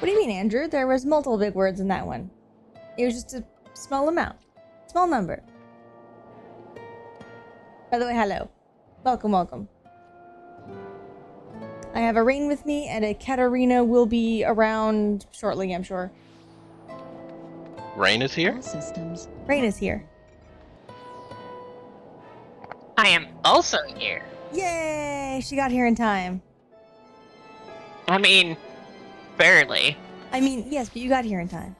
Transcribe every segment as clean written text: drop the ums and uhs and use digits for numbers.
What do you mean, Andrew? There was multiple big words in that one. It was just a small amount. Small number. By the way, hello. Welcome, welcome. I have a Rain with me, and a Katarina will be around shortly, I'm sure. Rain is here? All systems. Rain is here. I am also here. Yay! She got here in time. I mean, barely. I mean, yes, but you got here in time.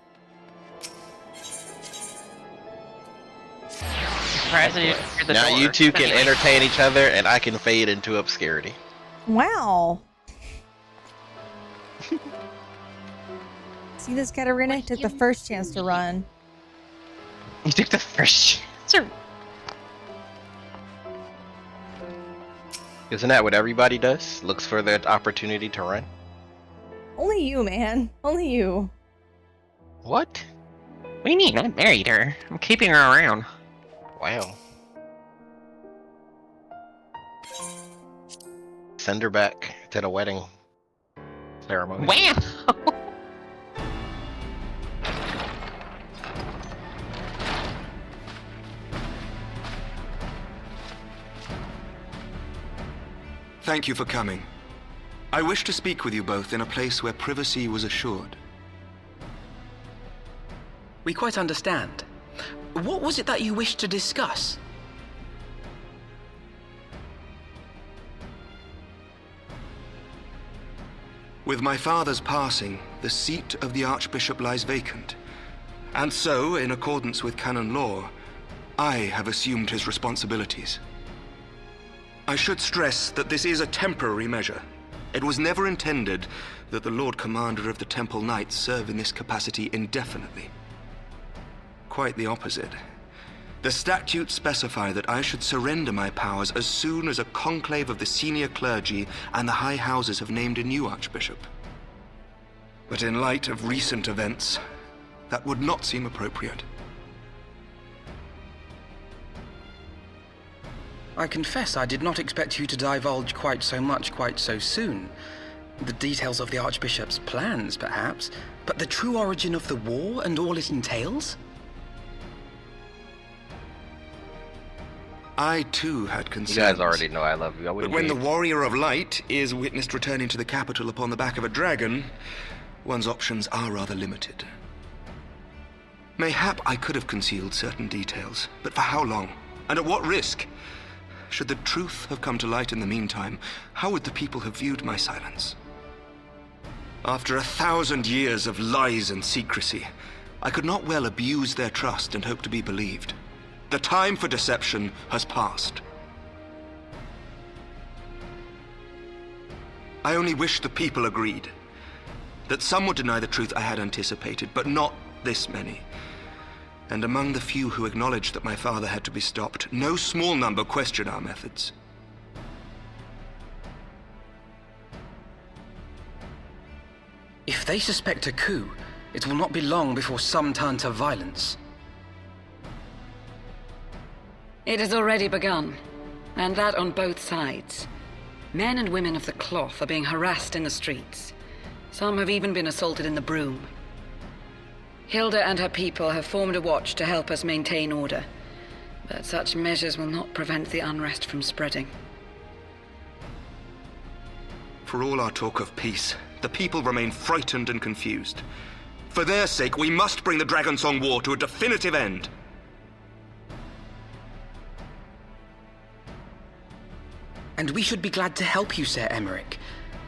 Now you two can entertain each other, and I can fade into obscurity. Wow. See this, Katarina? Took the first chance to run. You took the first chance. Isn't that what everybody does? Looks for the opportunity to run? Only you, man. Only you. What? What do you mean? I married her. I'm keeping her around. Wow. Send her back to the wedding ceremony. Wow! Thank you for coming. I wish to speak with you both in a place where privacy was assured. We quite understand. What was it that you wished to discuss? With my father's passing, the seat of the Archbishop lies vacant. And so, in accordance with canon law, I have assumed his responsibilities. I should stress that this is a temporary measure. It was never intended that the Lord Commander of the Temple Knights serve in this capacity indefinitely. Quite the opposite. The statutes specify that I should surrender my powers as soon as a conclave of the senior clergy and the high houses have named a new archbishop. But in light of recent events, that would not seem appropriate. I confess I did not expect you to divulge quite so much quite so soon. The details of the Archbishop's plans, perhaps, but the true origin of the war and all it entails? I too had You concerns. guys already know I love you. I But wouldn't when be... the Warrior of Light is witnessed returning to the capital upon the back of a dragon, one's options are rather limited. Mayhap I could have concealed certain details, but for how long? And at what risk? Should the truth have come to light in the meantime, how would the people have viewed my silence? After 1,000 years of lies and secrecy, I could not well abuse their trust and hope to be believed. The time for deception has passed. I only wish the people agreed. That some would deny the truth I had anticipated, but not this many. And among the few who acknowledged that my father had to be stopped, no small number question our methods. If they suspect a coup, it will not be long before some turn to violence. It has already begun, and that on both sides. Men and women of the cloth are being harassed in the streets. Some have even been assaulted in the Broom. Hilda and her people have formed a watch to help us maintain order, but such measures will not prevent the unrest from spreading. For all our talk of peace, the people remain frightened and confused. For their sake, we must bring the Dragonsong War to a definitive end. And we should be glad to help you, Sir Emmerich.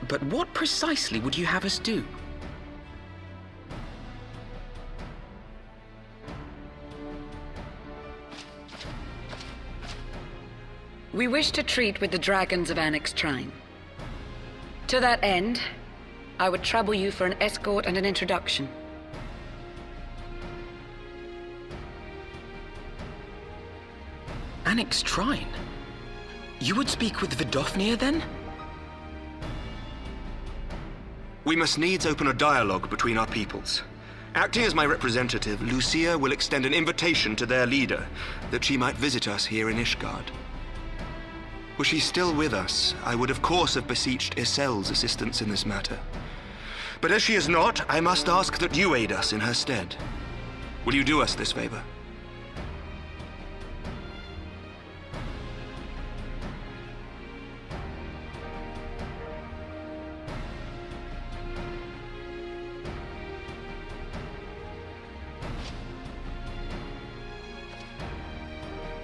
But what precisely would you have us do? We wish to treat with the dragons of Annex Trine. To that end, I would trouble you for an escort and an introduction. Annex Trine? You would speak with Vidofnir, then? We must needs open a dialogue between our peoples. Acting as my representative, Lucia will extend an invitation to their leader, that she might visit us here in Ishgard. Were she still with us, I would of course have beseeched Isel's assistance in this matter. But as she is not, I must ask that you aid us in her stead. Will you do us this favor?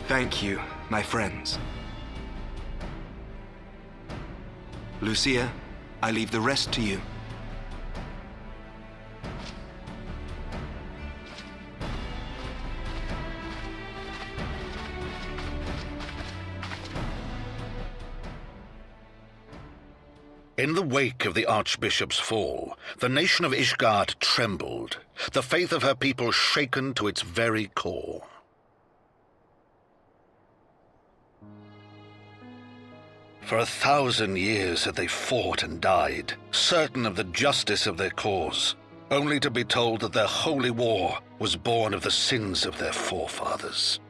Thank you, my friends. Lucia, I leave the rest to you. In the wake of the Archbishop's fall, the nation of Ishgard trembled, the faith of her people shaken to its very core. For 1,000 years had they fought and died, certain of the justice of their cause, only to be told that their holy war was born of the sins of their forefathers.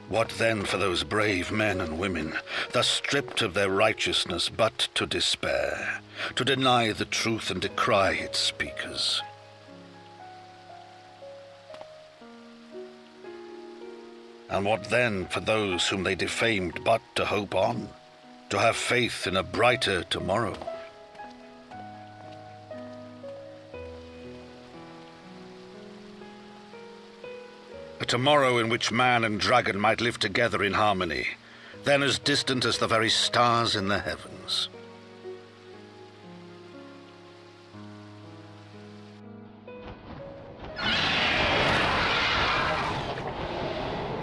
What then for those brave men and women, thus stripped of their righteousness but to despair, to deny the truth and decry its speakers? And what then for those whom they defamed but to hope on, to have faith in a brighter tomorrow? A tomorrow in which man and dragon might live together in harmony, then as distant as the very stars in the heavens.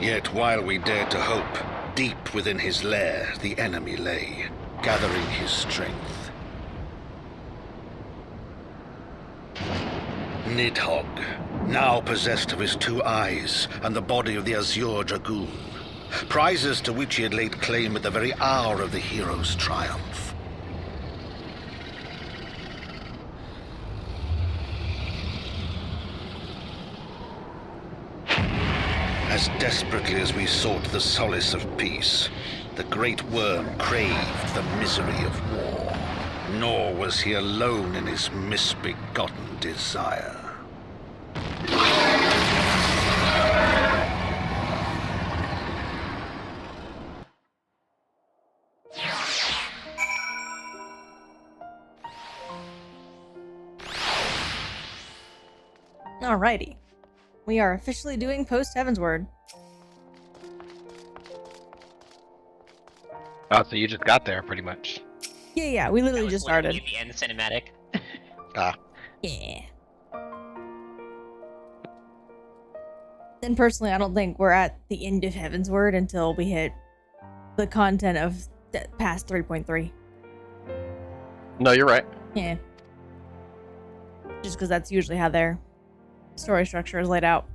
Yet while we dared to hope, deep within his lair the enemy lay, gathering his strength. Nidhogg, now possessed of his 2 eyes and the body of the Azure Dragoon, prizes to which he had laid claim at the very hour of the hero's triumph. As desperately as we sought the solace of peace, the great worm craved the misery of war. Nor was he alone in his misbegotten desire. Alrighty. We are officially doing post Heavensward. Oh, so you just got there, pretty much. Yeah, we literally just started. The end cinematic. Yeah. And personally, I don't think we're at the end of Heavensward until we hit the content of past 3.3. No, you're right. Yeah. Just because that's usually how their story structure is laid out.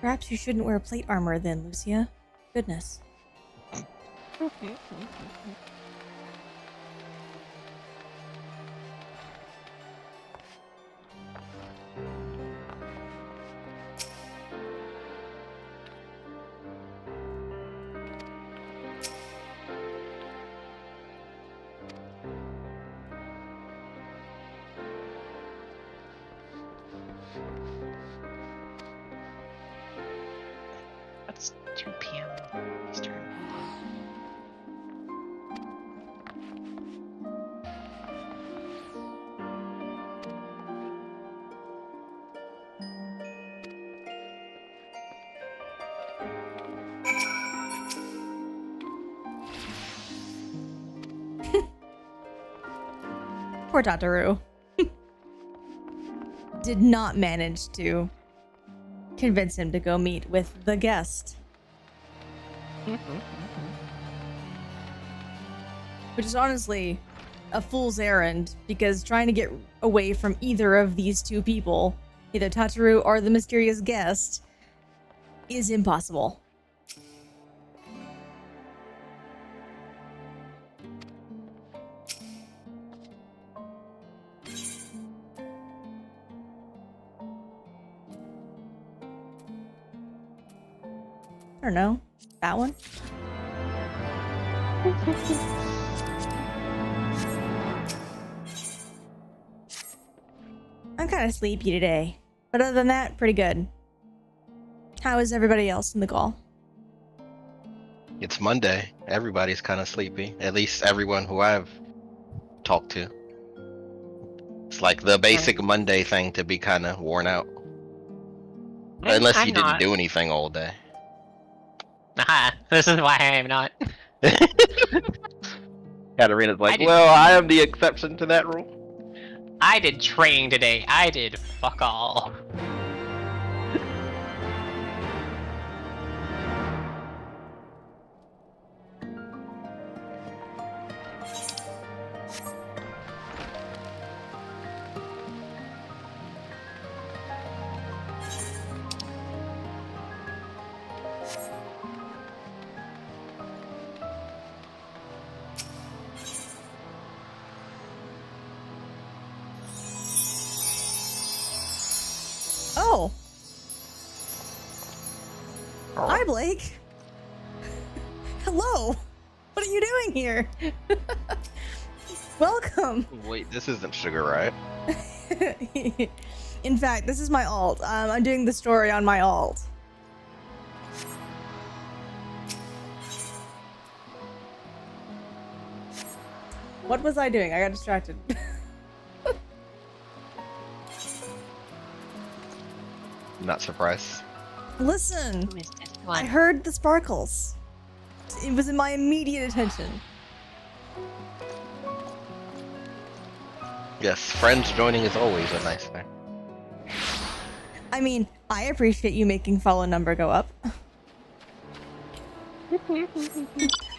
Perhaps you shouldn't wear plate armor then, Lucia. Goodness. That's 2 p.m. Eastern. Poor Tataru. Did not manage to convince him to go meet with the guest. Which is honestly a fool's errand, because trying to get away from either of these 2 people, either Tataru or the mysterious guest, is impossible. I don't know. That one? I'm kind of sleepy today. But other than that, pretty good. How is everybody else in the call? It's Monday. Everybody's kind of sleepy. At least everyone who I've talked to. It's like the basic Monday thing to be kind of worn out. Unless I'm you didn't not. do anything all day. Aha, this is why I am not. Katarina's like, did- well, I am the exception to that rule. I did training today. I did fuck all. Oh. Hi, Blake. Hello. What are you doing here? Welcome. Wait, this isn't Sugar Riot. In fact, this is my alt. I'm doing the story on my alt. What was I doing? I got distracted. Not surprised. Listen, Who is this I one? heard the sparkles. It was in my immediate attention. Yes, friends joining is always a nice thing. I mean, I appreciate you making follow number go up.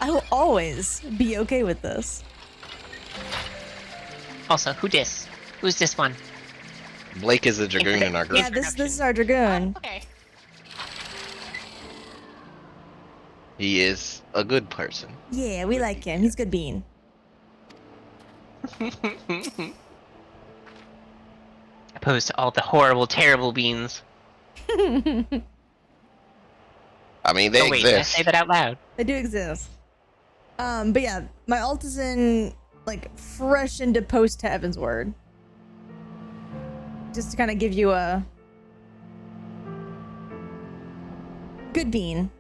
I will always be okay with this. Also, who dis? Who's this one? Blake is a dragoon in our group. Yeah, this is our dragoon. Okay. He is a good person. Yeah, we like him. He's good bean. Opposed to all the horrible, terrible beans. I mean, they Oh wait, did I exist. say that out loud? They do exist. But yeah, my alt is in like fresh into post to Heavensward. Just to kind of give you a good bean.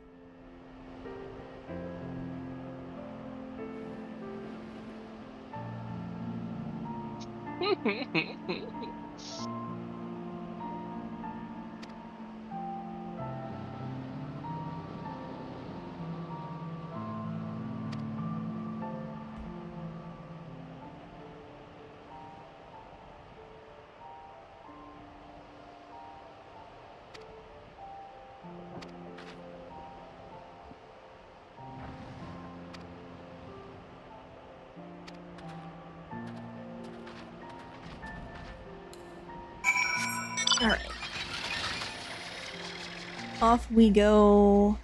All right. Off we go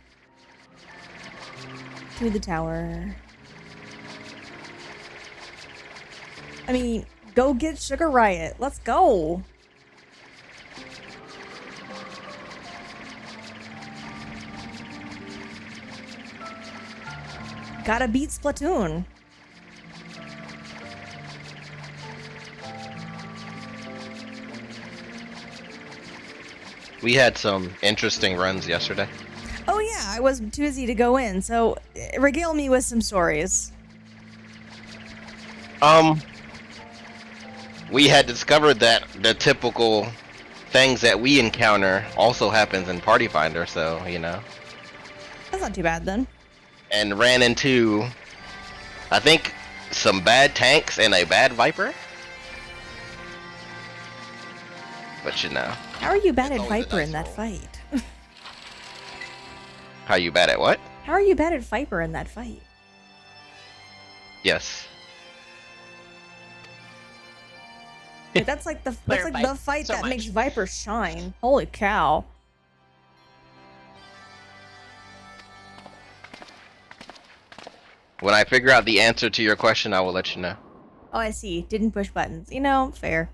to the tower. I mean, go get Sugar Riot. Let's go. Gotta beat Splatoon. We had some interesting runs yesterday. Oh yeah, I was too busy to go in, so regale me with some stories. We had discovered that the typical things that we encounter also happens in Party Finder, so, you know. That's not too bad then. And ran into, I think, some bad tanks and a bad Viper. But you know. How are you bad It's at always a Viper in nice that roll. fight? How you bad at what? How are you bad at Viper in that fight? Yes. Like, that's like the Player fight so that much. makes Viper shine. Holy cow. When I figure out the answer to your question, I will let you know. Oh, I see. Didn't push buttons. You know, fair.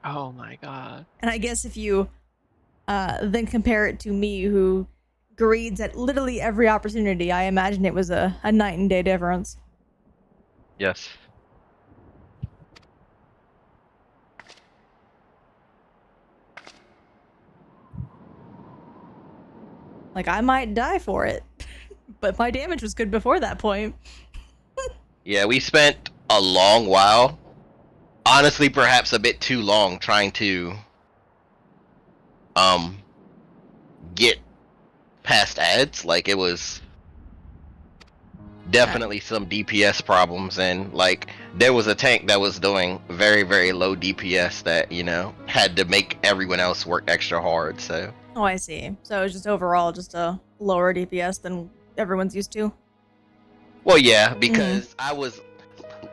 Oh my god. And I guess if you then compare it to me, who grades at literally every opportunity, I imagine it was a night and day difference. Yes. Like, I might die for it. But my damage was good before that point. Yeah, we spent a long while, honestly, perhaps a bit too long, trying to get past ads. Like, it was definitely some DPS problems, and like there was a tank that was doing very, very low DPS that, you know, had to make everyone else work extra hard. So Oh, I see. So it's just overall just a lower DPS than everyone's used to. well, yeah, because I was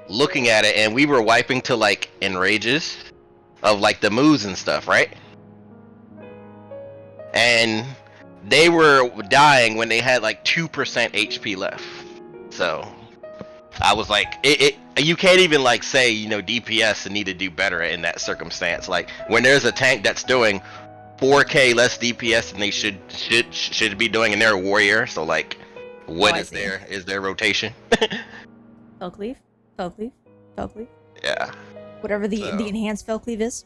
looking at it and we were wiping to like enrages of like the moves and stuff, right? And they were dying when they had like 2% HP left. So I was like, you can't even like say, you know, DPS need to do better in that circumstance. Like when there's a tank that's doing 4k less DPS than they should be doing, and they're a warrior. So like, what is their rotation? Felcleave? Felcleave? Felcleave? Yeah. Whatever the enhanced Felcleave is.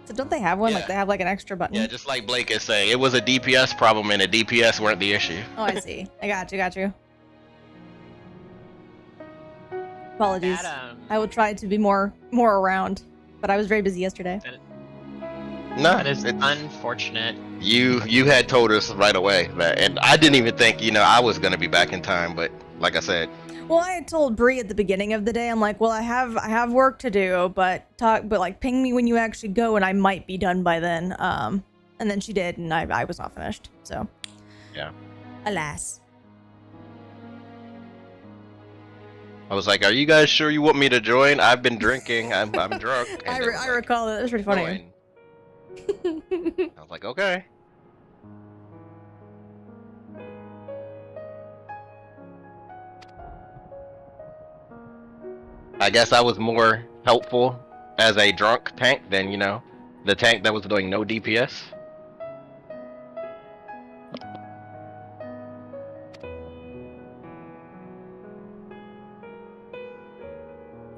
So don't they have one? Yeah. Like they have like an extra button? Yeah, just like Blake is saying, it was a DPS problem and the DPS weren't the issue. Oh, I see. I got you. Apologies. I will try to be more around, but I was very busy yesterday. No, That is unfortunate. you had told us right away that, and I didn't even think, you know, I was gonna be back in time, but like I said, Well, I had told Bree at the beginning of the day, I'm like, well, I have work to do, but like ping me when you actually go, and I might be done by then. And then she did, and I was not finished. So, yeah. Alas. I was like, "Are you guys sure you want me to join? I've been drinking. I'm drunk." And I they were like, recall that. It was pretty funny. "Join." I was like, "Okay." I guess I was more helpful as a drunk tank than, you know, the tank that was doing no DPS.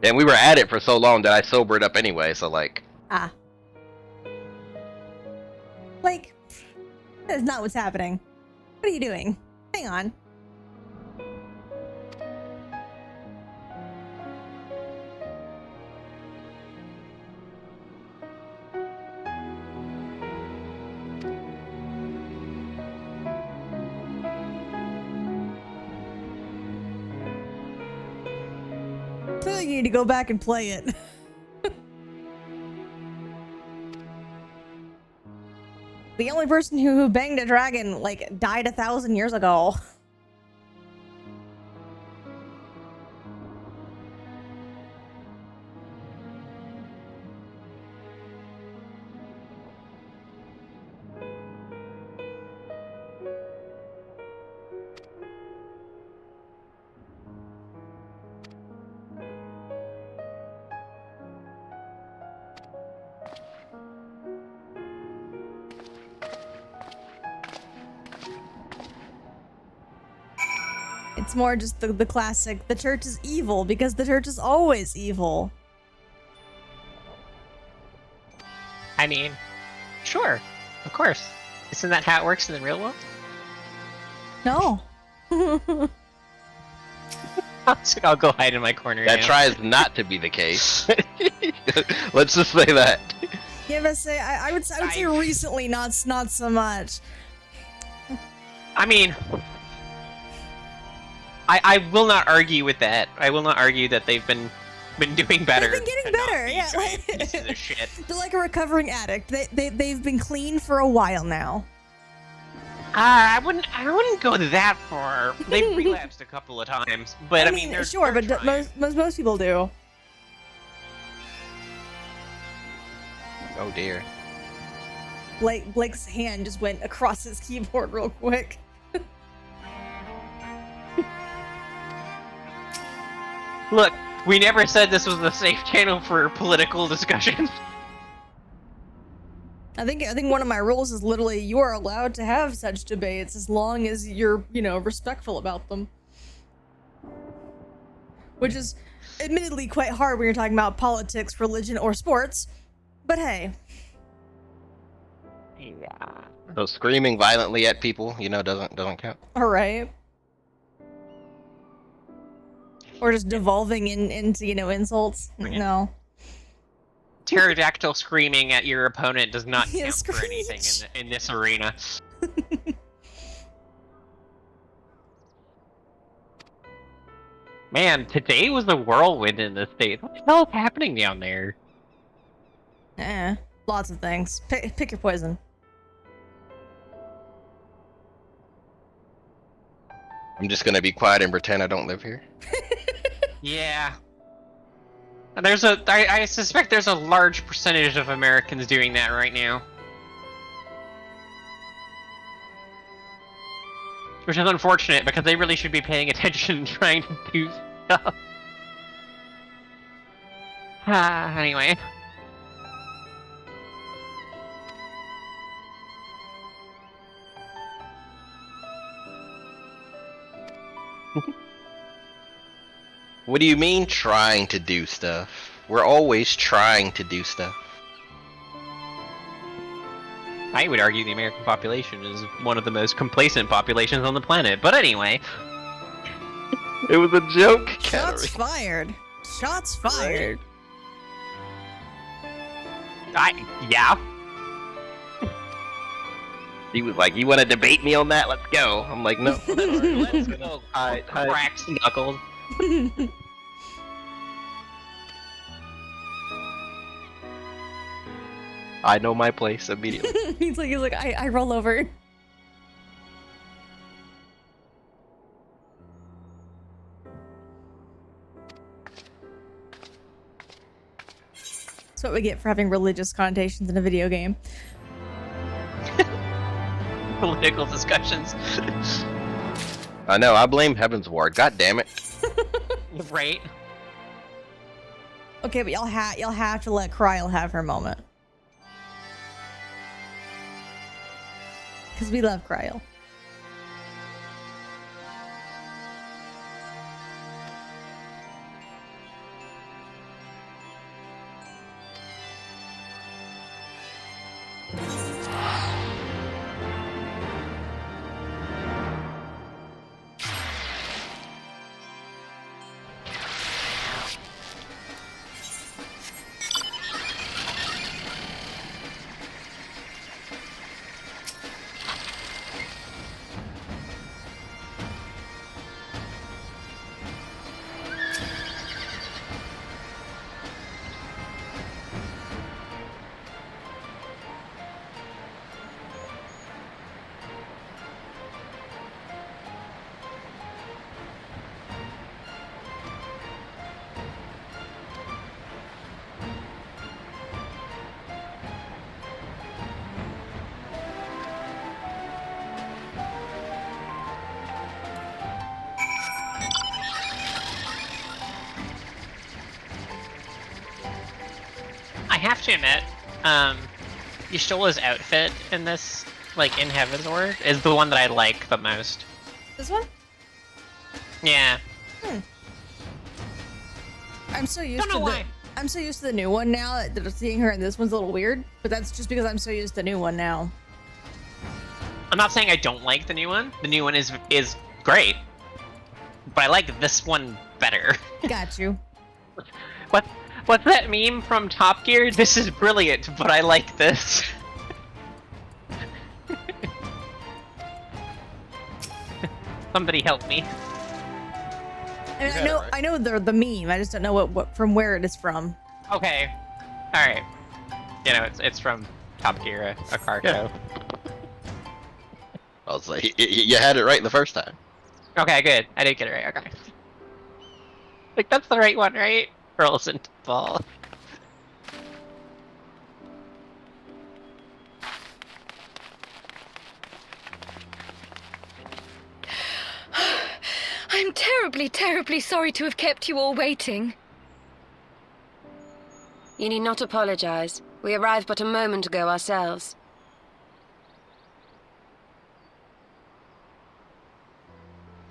And we were at it for so long that I sobered up anyway, so like... Ah. Like, that is not what's happening. What are you doing? Hang on. Clearly you need to go back and play it. The only person who banged a dragon, like, died 1,000 years ago. It's more just the classic, the church is evil, because the church is always evil. I mean, sure, of course. Isn't that how it works in the real world? No. I'll go hide in my corner That now. tries not to be the case. Let's just say that. Yeah, but say I would say recently, not so much. I mean, I will not argue with that. I will not argue that they've been doing better. They've been getting and not better, these yeah. Like, pieces of shit. they're like a recovering addict. They've been clean for a while now. I wouldn't go that far. They've relapsed a couple of times, but I mean they're sure, they're but trying. most people do. Oh dear. Blake's hand just went across his keyboard real quick. Look, we never said this was a safe channel for political discussions. I think one of my rules is literally you are allowed to have such debates as long as you're, you know, respectful about them. Which is admittedly quite hard when you're talking about politics, religion, or sports. But hey. Yeah. So screaming violently at people, you know, doesn't count. All right. Or just devolving into, you know, insults. No. Pterodactyl screaming at your opponent does not Yeah, count for anything in this arena. Man, today was a whirlwind in the state. What the hell is happening down there? Lots of things. Pick your poison. I'm just gonna be quiet and pretend I don't live here. Yeah. I suspect there's a large percentage of Americans doing that right now. Which is unfortunate, because they really should be paying attention and trying to do stuff. Anyway. What do you mean trying to do stuff? We're always trying to do stuff. I would argue the American population is one of the most complacent populations on the planet, but anyway. It was a joke. Shots fired. Shots fired. Yeah. He was like, "You want to debate me on that? Let's go." I'm like, "No, let's go." Cracked knuckles. I know my place immediately. he's like, I roll over. That's what we get for having religious connotations in a video game. Political discussions. I know. I blame Heavensward. God damn it. Right. Okay, but y'all have to let Kryl have her moment. Because we love Kryl. I have to admit, Yashtola's outfit in this, like, in Heavensward, is the one that I like the most. This one? Yeah. I'm so used Don't know why. I'm so used to the new one now that seeing her in this one's a little weird, but that's just because I'm so used to the new one now. I'm not saying I don't like the new one. The new one is great. But I like this one better. Got you. What's that meme from Top Gear? This is brilliant, but I like this. Somebody help me. I mean, I know the meme. I just don't know what from where it is from. Okay. All right. You know, it's from Top Gear, a car show. I was like, you had it right the first time. Okay, good. I did get it right. Okay. Like, that's the right one, right? Girls and ball. terribly, terribly sorry to have kept you all waiting. You need not apologize. We arrived but a moment ago ourselves.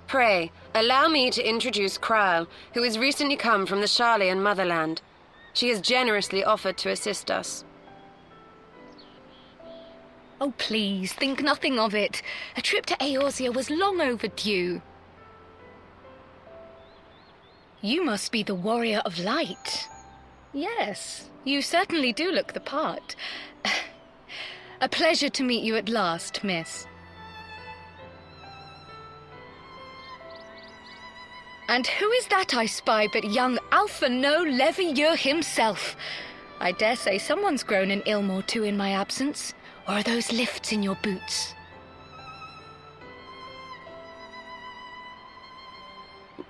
Pray, allow me to introduce Kryle, who has recently come from the Sharlayan motherland. She has generously offered to assist us. Oh, please, think nothing of it. A trip to Eorzea was long overdue. You must be the Warrior of Light. Yes, you certainly do look the part. A pleasure to meet you at last, miss. And who is that I spy but young Alpha No Levieux himself? I dare say someone's grown an ilm or two in my absence. Or are those lifts in your boots?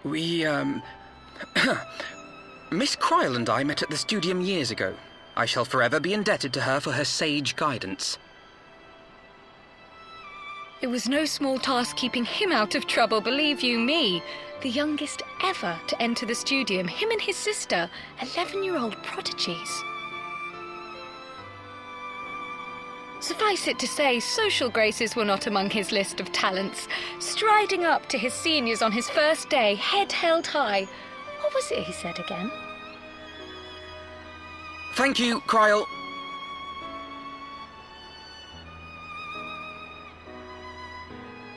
We, Miss Kryle and I met at the Studium years ago. I shall forever be indebted to her for her sage guidance. It was no small task keeping him out of trouble, believe you me. The youngest ever to enter the Studium, him and his sister, 11-year-old prodigies. Suffice it to say, social graces were not among his list of talents. Striding up to his seniors on his first day, head held high. What was it he said again? Thank you, Kryle.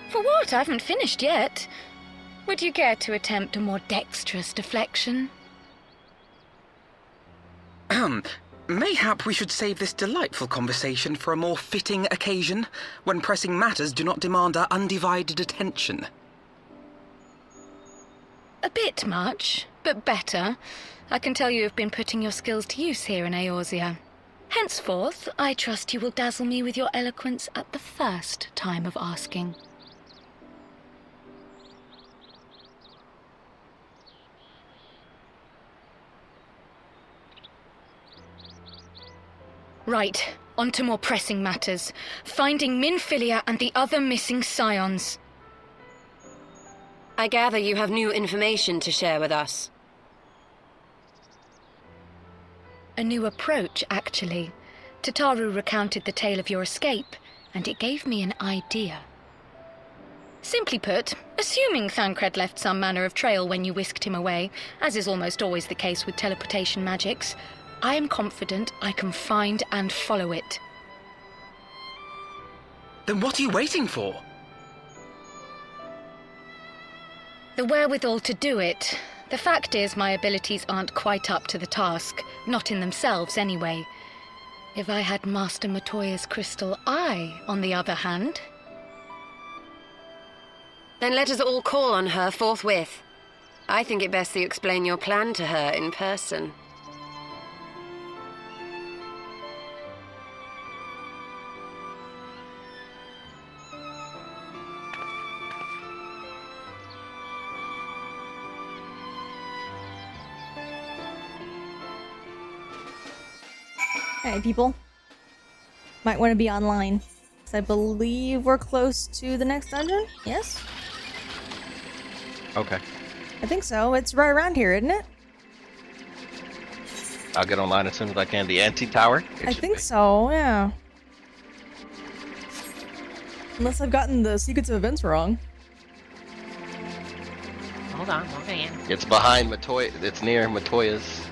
For what? I haven't finished yet. Would you care to attempt a more dexterous deflection? Mayhap we should save this delightful conversation for a more fitting occasion, when pressing matters do not demand our undivided attention. A bit much, but better. I can tell you have been putting your skills to use here in Eorzea. Henceforth, I trust you will dazzle me with your eloquence at the first time of asking. Right, on to more pressing matters. Finding Minfilia and the other missing scions. I gather you have new information to share with us. A new approach, actually. Tataru recounted the tale of your escape, and it gave me an idea. Simply put, assuming Thancred left some manner of trail when you whisked him away, as is almost always the case with teleportation magics, I am confident I can find and follow it. Then what are you waiting for? The wherewithal to do it. The fact is, my abilities aren't quite up to the task. Not in themselves, anyway. If I had Master Matoya's crystal eye, on the other hand... Then let us all call on her forthwith. I think it best that you explain your plan to her in person. Alright, people. Might want to be online. Because I believe we're close to the next dungeon? Yes? Okay. I think so. It's right around here, isn't it? I'll get online as soon as I can. The anti-tower? I think so, yeah. Unless I've gotten the sequence of events wrong. Hold on, okay. It's behind Matoya. It's near Matoya's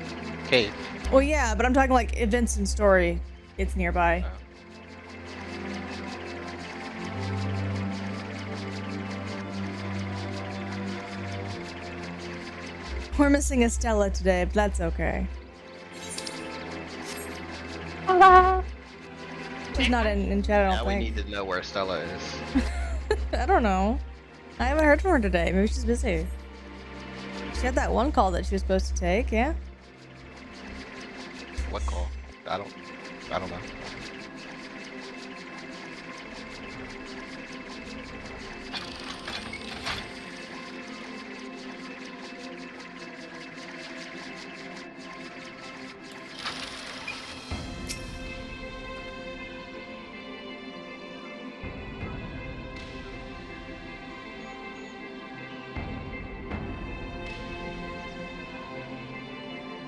cave. Well, yeah, but I'm talking like events and story. It's nearby. We're missing Estella today, but that's okay. She's not in chat, I Now don't we think. need to know where Stella is. I don't know. I haven't heard from her today. Maybe she's busy. She had that one call that she was supposed to take, yeah? What call? I don't know.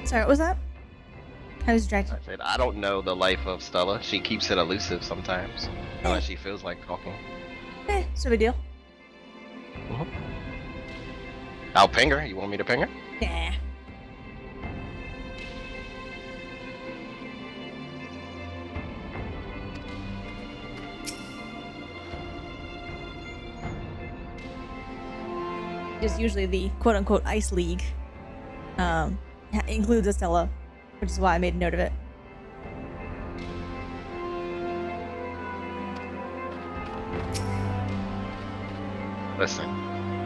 Sorry, what was that? I was I distracted. said, I don't know the life of Stella. She keeps it elusive sometimes. Unless she feels like talking. It's no big deal. I'll ping her. You want me to ping her? Nah. Just usually the quote-unquote Ice League includes Estella, which is why I made a note of it. Listen,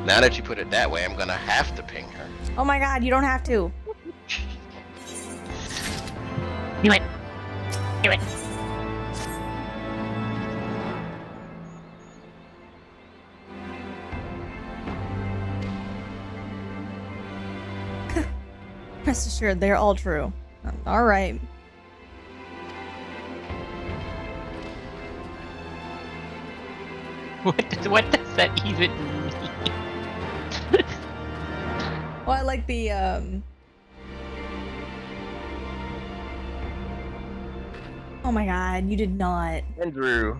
now that you put it that way, I'm gonna have to ping her. Oh my god, you don't have to. Do it. Do it. Rest assured, they're all true. Alright. What does that even mean? Well, I like the, Oh my god, you did not. Andrew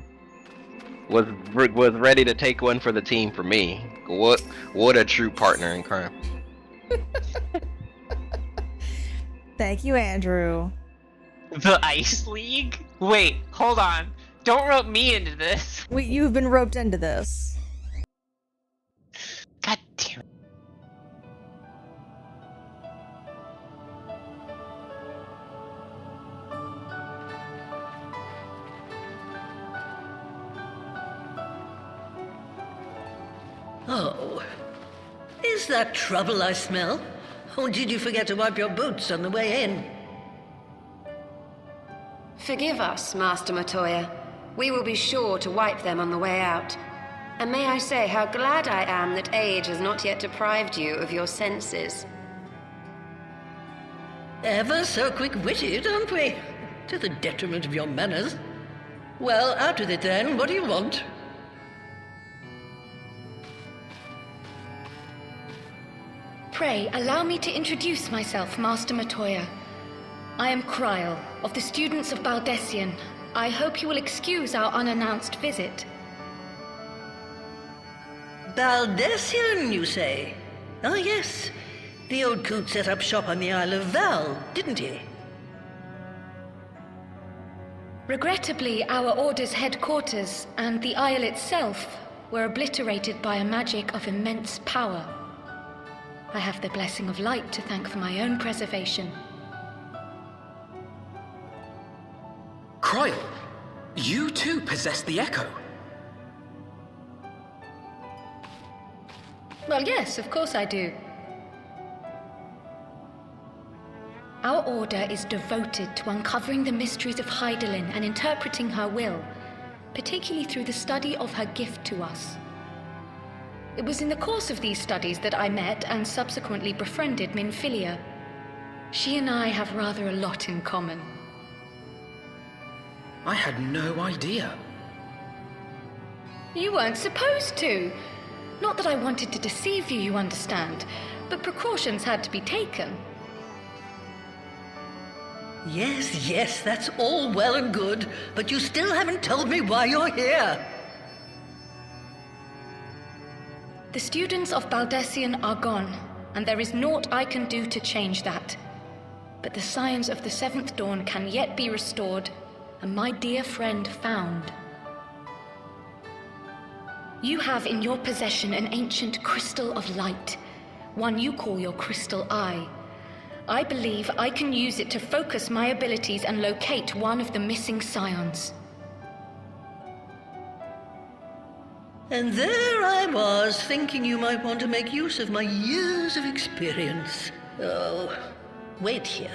was ready to take one for the team for me. What a true partner in crime. Thank you, Andrew. The Ice League? Wait, hold on. Don't rope me into this. Wait, you've been roped into this. God damn it. Oh. Is that trouble I smell? Or did you forget to wipe your boots on the way in? Forgive us, Master Matoya. We will be sure to wipe them on the way out. And may I say how glad I am that age has not yet deprived you of your senses. Ever so quick-witted, aren't we? To the detriment of your manners. Well, out with it then. What do you want? Pray, allow me to introduce myself, Master Matoya. I am Kryl, of the students of Baldessian. I hope you will excuse our unannounced visit. Baldessian, you say? Ah, yes. The old coot set up shop on the Isle of Val, didn't he? Regrettably, our Order's headquarters and the Isle itself were obliterated by a magic of immense power. I have the blessing of light to thank for my own preservation. Kryl, you too possess the Echo. Well, yes, of course I do. Our Order is devoted to uncovering the mysteries of Hydaelyn and interpreting her will, particularly through the study of her gift to us. It was in the course of these studies that I met and subsequently befriended Minfilia. She and I have rather a lot in common. I had no idea. You weren't supposed to. Not that I wanted to deceive you, you understand, but precautions had to be taken. Yes, yes, that's all well and good, but you still haven't told me why you're here. The students of Baldessian are gone, and there is naught I can do to change that. But the science of the Seventh Dawn can yet be restored, and my dear friend found. You have in your possession an ancient crystal of light, one you call your crystal eye. I believe I can use it to focus my abilities and locate one of the missing scions. And there I was, thinking you might want to make use of my years of experience. Oh, wait here.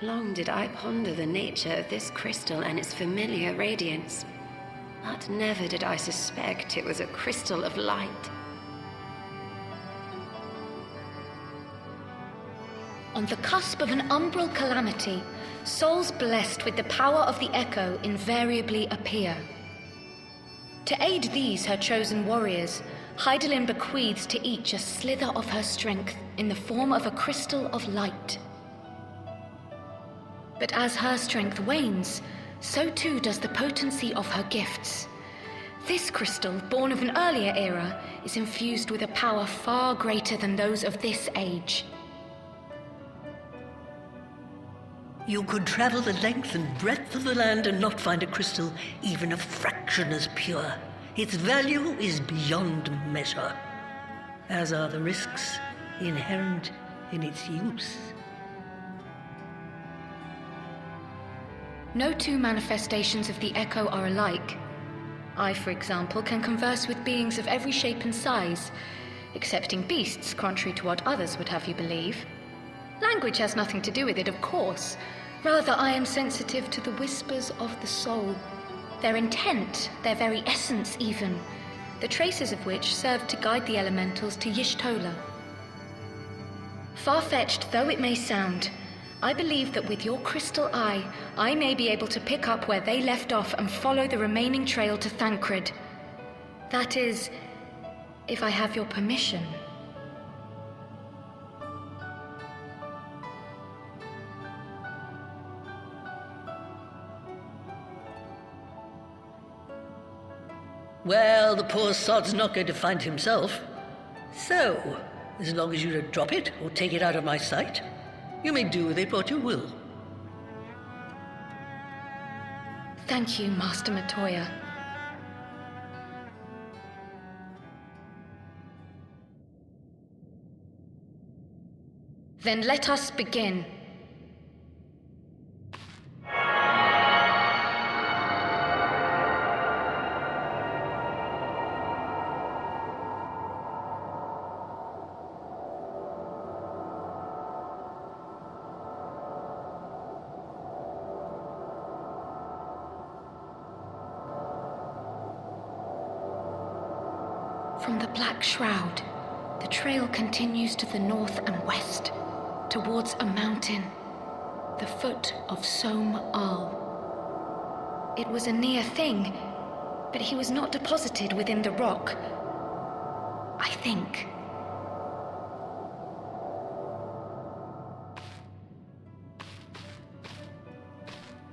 Long did I ponder the nature of this crystal and its familiar radiance, but never did I suspect it was a crystal of light. On the cusp of an umbral calamity, souls blessed with the power of the Echo invariably appear. To aid these, her chosen warriors, Hydaelyn bequeaths to each a slither of her strength in the form of a crystal of light. But as her strength wanes, so too does the potency of her gifts. This crystal, born of an earlier era, is infused with a power far greater than those of this age. You could travel the length and breadth of the land and not find a crystal even a fraction as pure. Its value is beyond measure, as are the risks inherent in its use. No two manifestations of the Echo are alike. I, for example, can converse with beings of every shape and size, excepting beasts, contrary to what others would have you believe. Language has nothing to do with it, of course. Rather, I am sensitive to the whispers of the soul. Their intent, their very essence even, the traces of which serve to guide the elementals to Y'shtola. Far-fetched though it may sound, I believe that with your crystal eye, I may be able to pick up where they left off and follow the remaining trail to Thancred. That is, if I have your permission. Well, the poor sod's not going to find himself. So, as long as you don't drop it or take it out of my sight, you may do with it what you will. Thank you, Master Matoya. Then let us begin. From the Black Shroud, the trail continues to the north and west, towards a mountain, the foot of Som Al. It was a near thing, but he was not deposited within the rock, I think.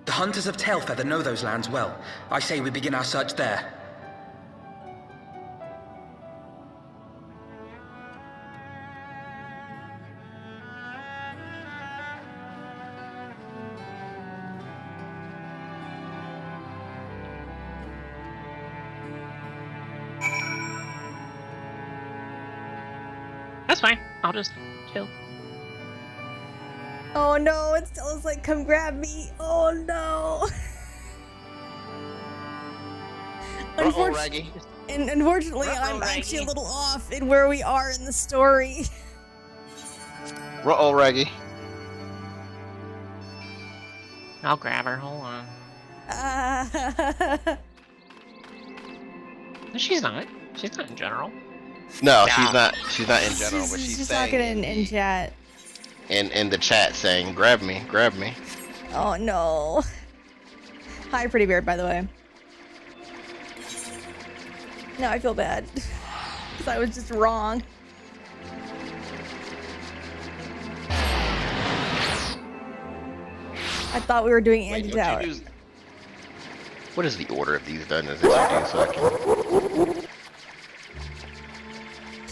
The hunters of Tailfeather know those lands well. I say we begin our search there. That's fine. I'll just chill. Oh no, it still is like, come grab me. Oh no. Unfortunately, I'm actually a little off in where we are in the story. Roll, Raggy. I'll grab her. Hold on. No, she's not. She's not in general. No, she's not. She's not in general, but she's saying talking in chat. In the chat saying, "Grab me, grab me." Oh no. Hi, Pretty Beard, by the way. No, I feel bad because I was just wrong. I thought we were doing anti-tower. What is the order of these dungeons that you do so I can...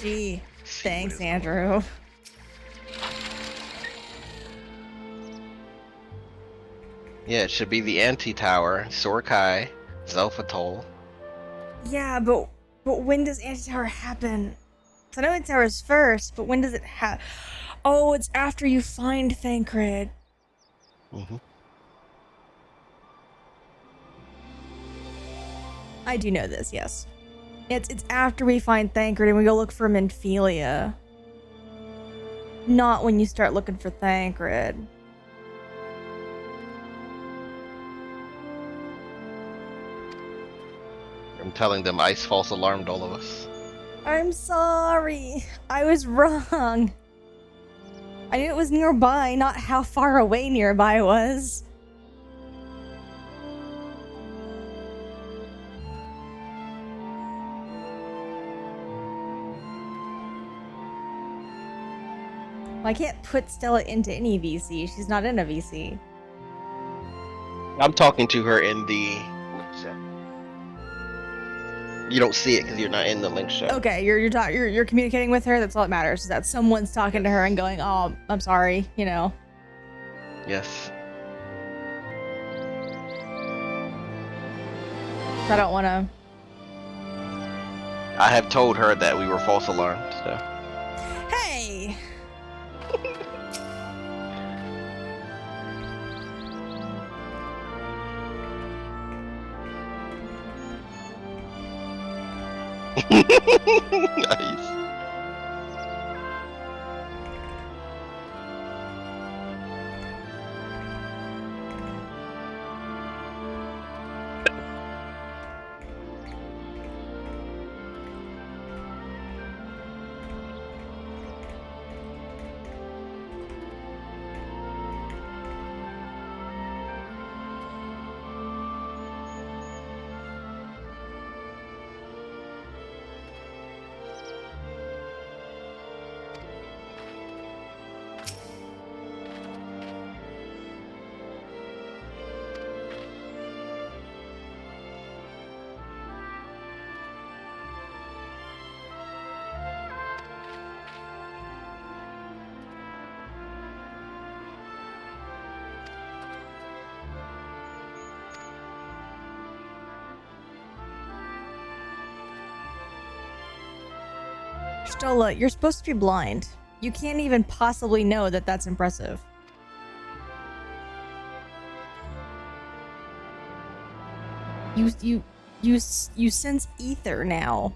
Gee, thanks, Andrew. Yeah, it should be the anti-tower, Sorkai, Zelfatol. Yeah, but when does anti-tower happen? So I know anti-tower is first, but when does it happen? Oh, it's after you find Thancred. Mm-hmm. I do know this, yes. It's after we find Thancred and we go look for Minfilia. Not when you start looking for Thancred. I'm telling them Ice false alarmed all of us. I'm sorry. I was wrong. I knew it was nearby, not how far away nearby was. I can't put Stella into any VC. She's not in a VC. I'm talking to her in the. You don't see it because you're not in the link show. Okay, you're communicating with her. That's all that matters. Is that someone's talking to her and going, "Oh, I'm sorry," you know. Yes. I don't want to. I have told her that we were false alarmed. So. Hey. Nice. Stola, you're supposed to be blind. You can't even possibly know that that's impressive. You sense ether now.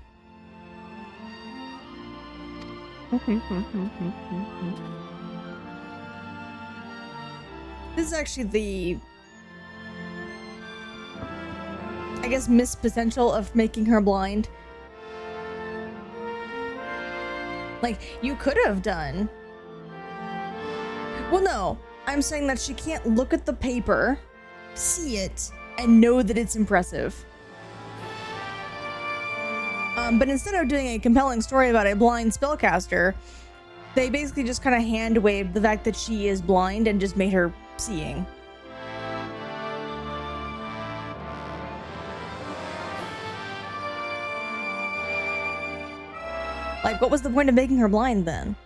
This is actually the, I guess, missed potential of making her blind. Like, you could have done. Well, no. I'm saying that she can't look at the paper, see it, and know that it's impressive. But instead of doing a compelling story about a blind spellcaster, they basically just kind of hand-waved the fact that she is blind and just made her seeing. Like, what was the point of making her blind then?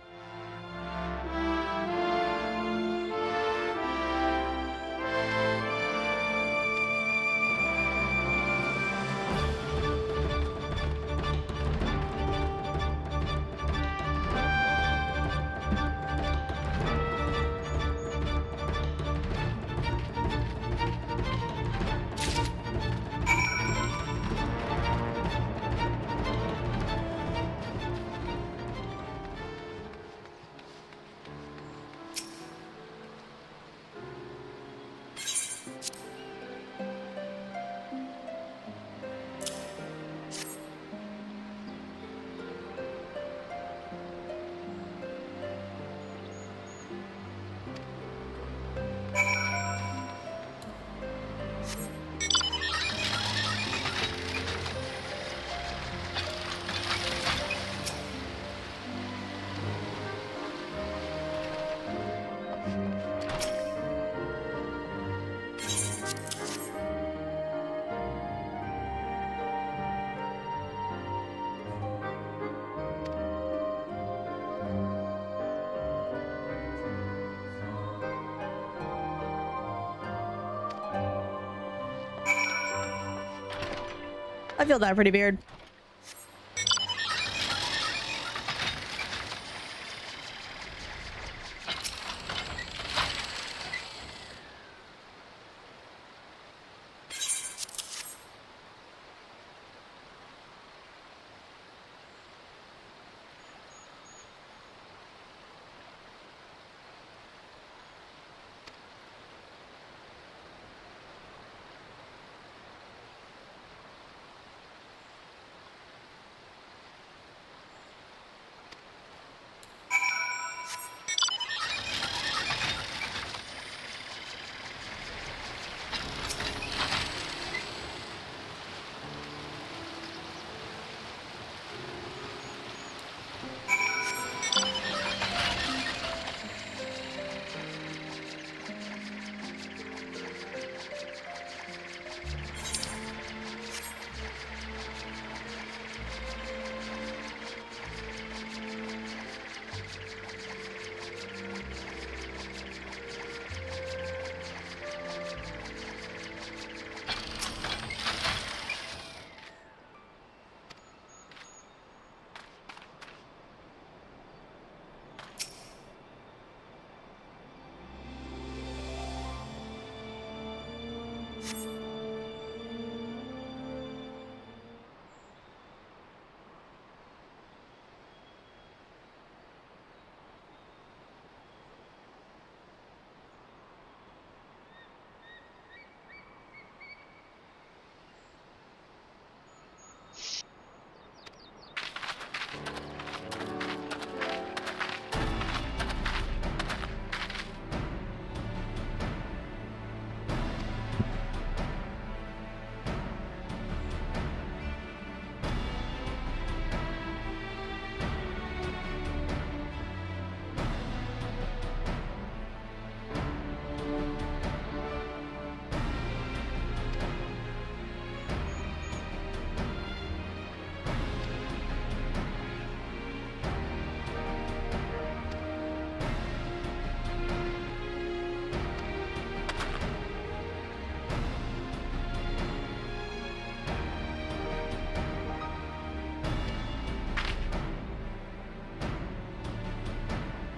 I feel that pretty weird.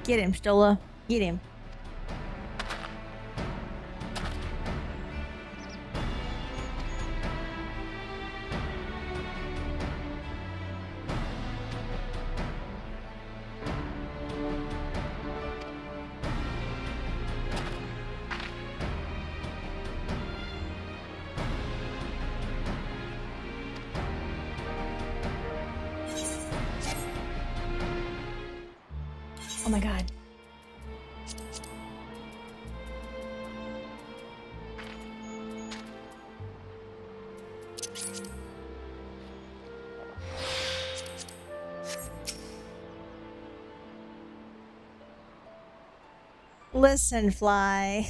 Get him, Stola. Get him. Oh my god. Listen, Fly.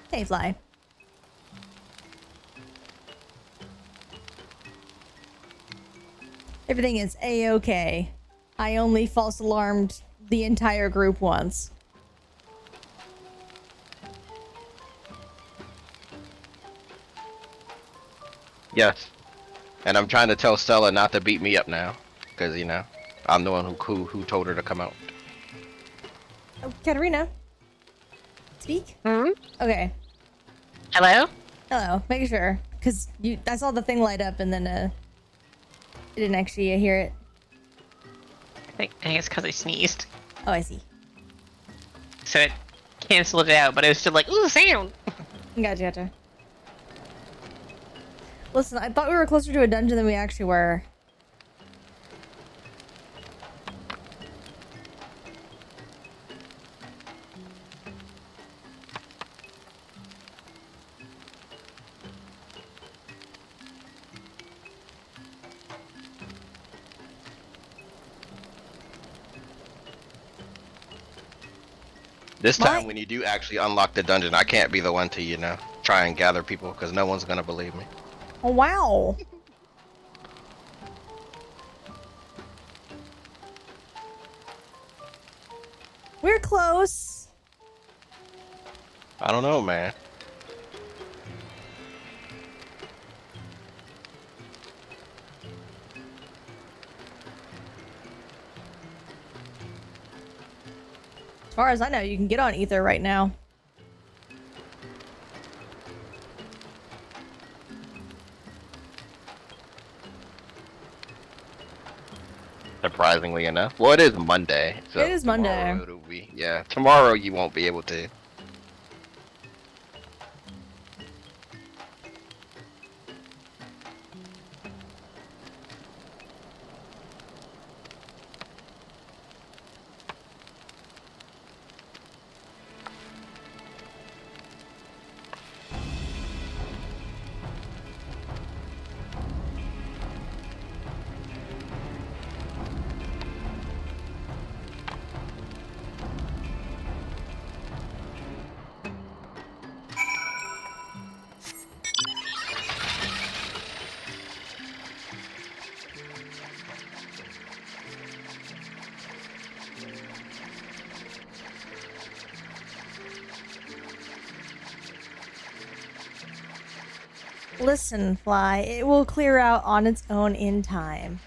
Hey, Fly. Everything is A-okay. I only false alarmed the entire group once. Yes. And I'm trying to tell Stella not to beat me up now. Because, you know, I'm the one who told her to come out. Oh, Katarina. Speak? Hmm? Okay. Hello? Hello. Make sure. Because I saw the thing light up and then I didn't actually hear it. I think it's because I sneezed. Oh, I see. So it canceled it out, but it was still like, ooh, sound! Gotcha. Listen, I thought we were closer to a dungeon than we actually were. This time when you do actually unlock the dungeon, I can't be the one to, you know, try and gather people because no one's gonna believe me. Oh, wow. We're close. I don't know, man. As far as I know, you can get on Ether right now. Surprisingly enough. Well, it is Monday. So It is Monday. tomorrow it'll be, yeah, tomorrow you won't be able to. Listen, Fly, it will clear out on its own in time.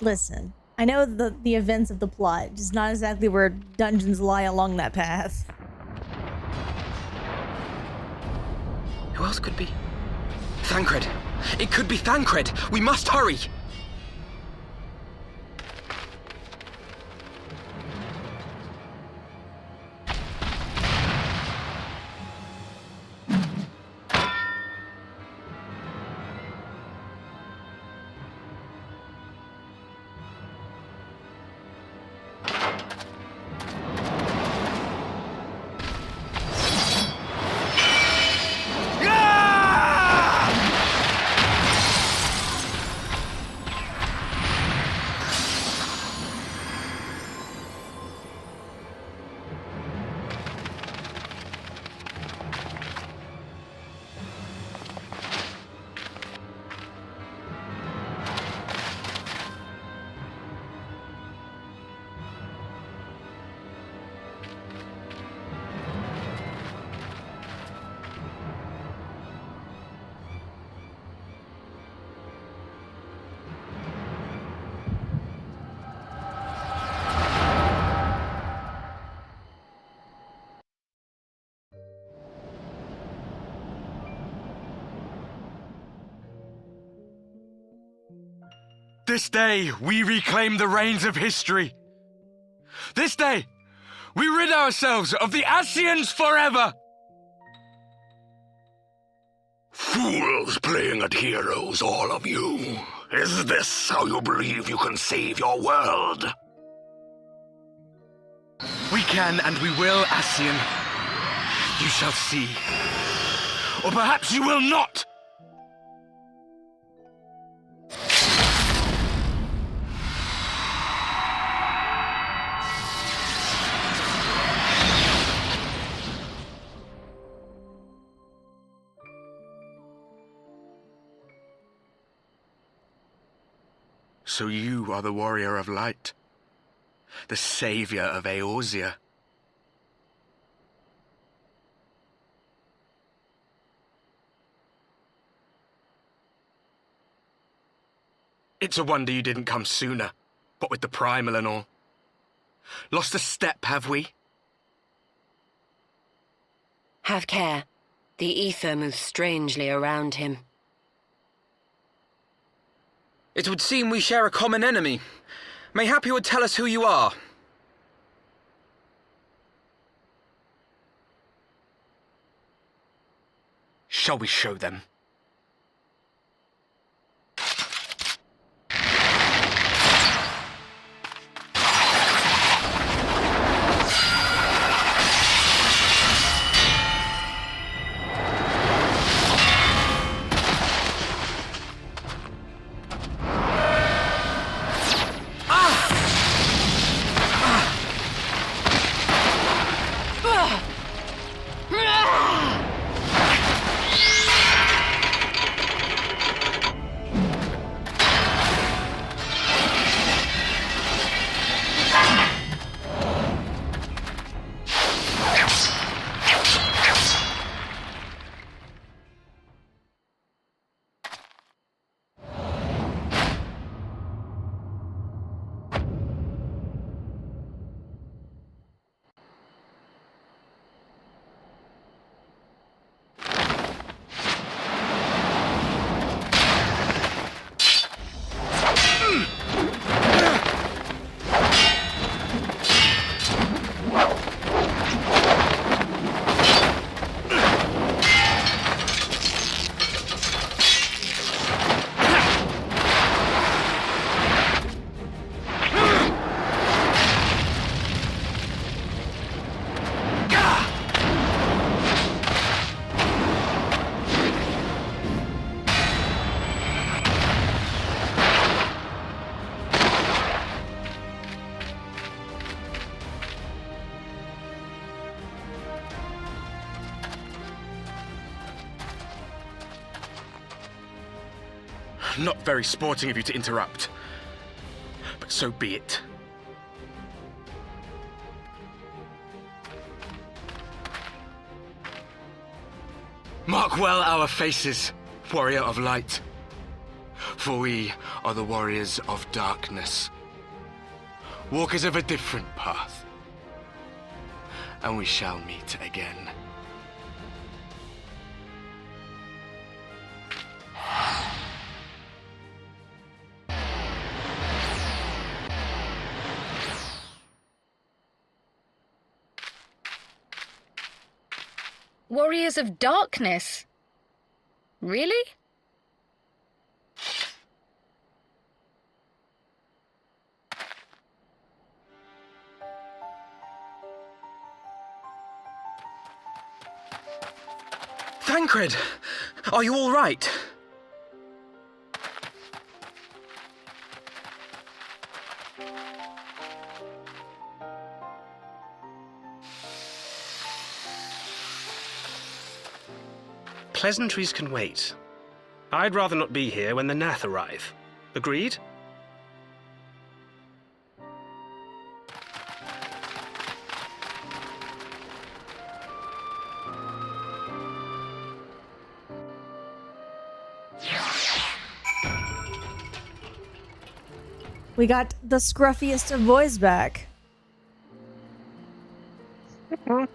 Listen, I know the events of the plot, just not exactly where dungeons lie along that path. Who else could be? Thancred! It could be Thancred! We must hurry! This day, we reclaim the reins of history. This day, we rid ourselves of the Ascians forever! Fools playing at heroes, all of you. Is this how you believe you can save your world? We can and we will, Ascian. You shall see. Or perhaps you will not! So you are the warrior of light, the savior of Eorzea. It's a wonder you didn't come sooner, what with the primal and all. Lost a step, have we? Have care. The ether moves strangely around him. It would seem we share a common enemy. Mayhap you would tell us who you are. Shall we show them? Not very sporting of you to interrupt, but so be it. Mark well our faces, warrior of light. For we are the warriors of darkness, walkers of a different path. And we shall meet again. Warriors of Darkness? Really? Thancred! Are you all right? Pleasantries can wait. I'd rather not be here when the Nath arrive. Agreed? We got the scruffiest of boys back. Thank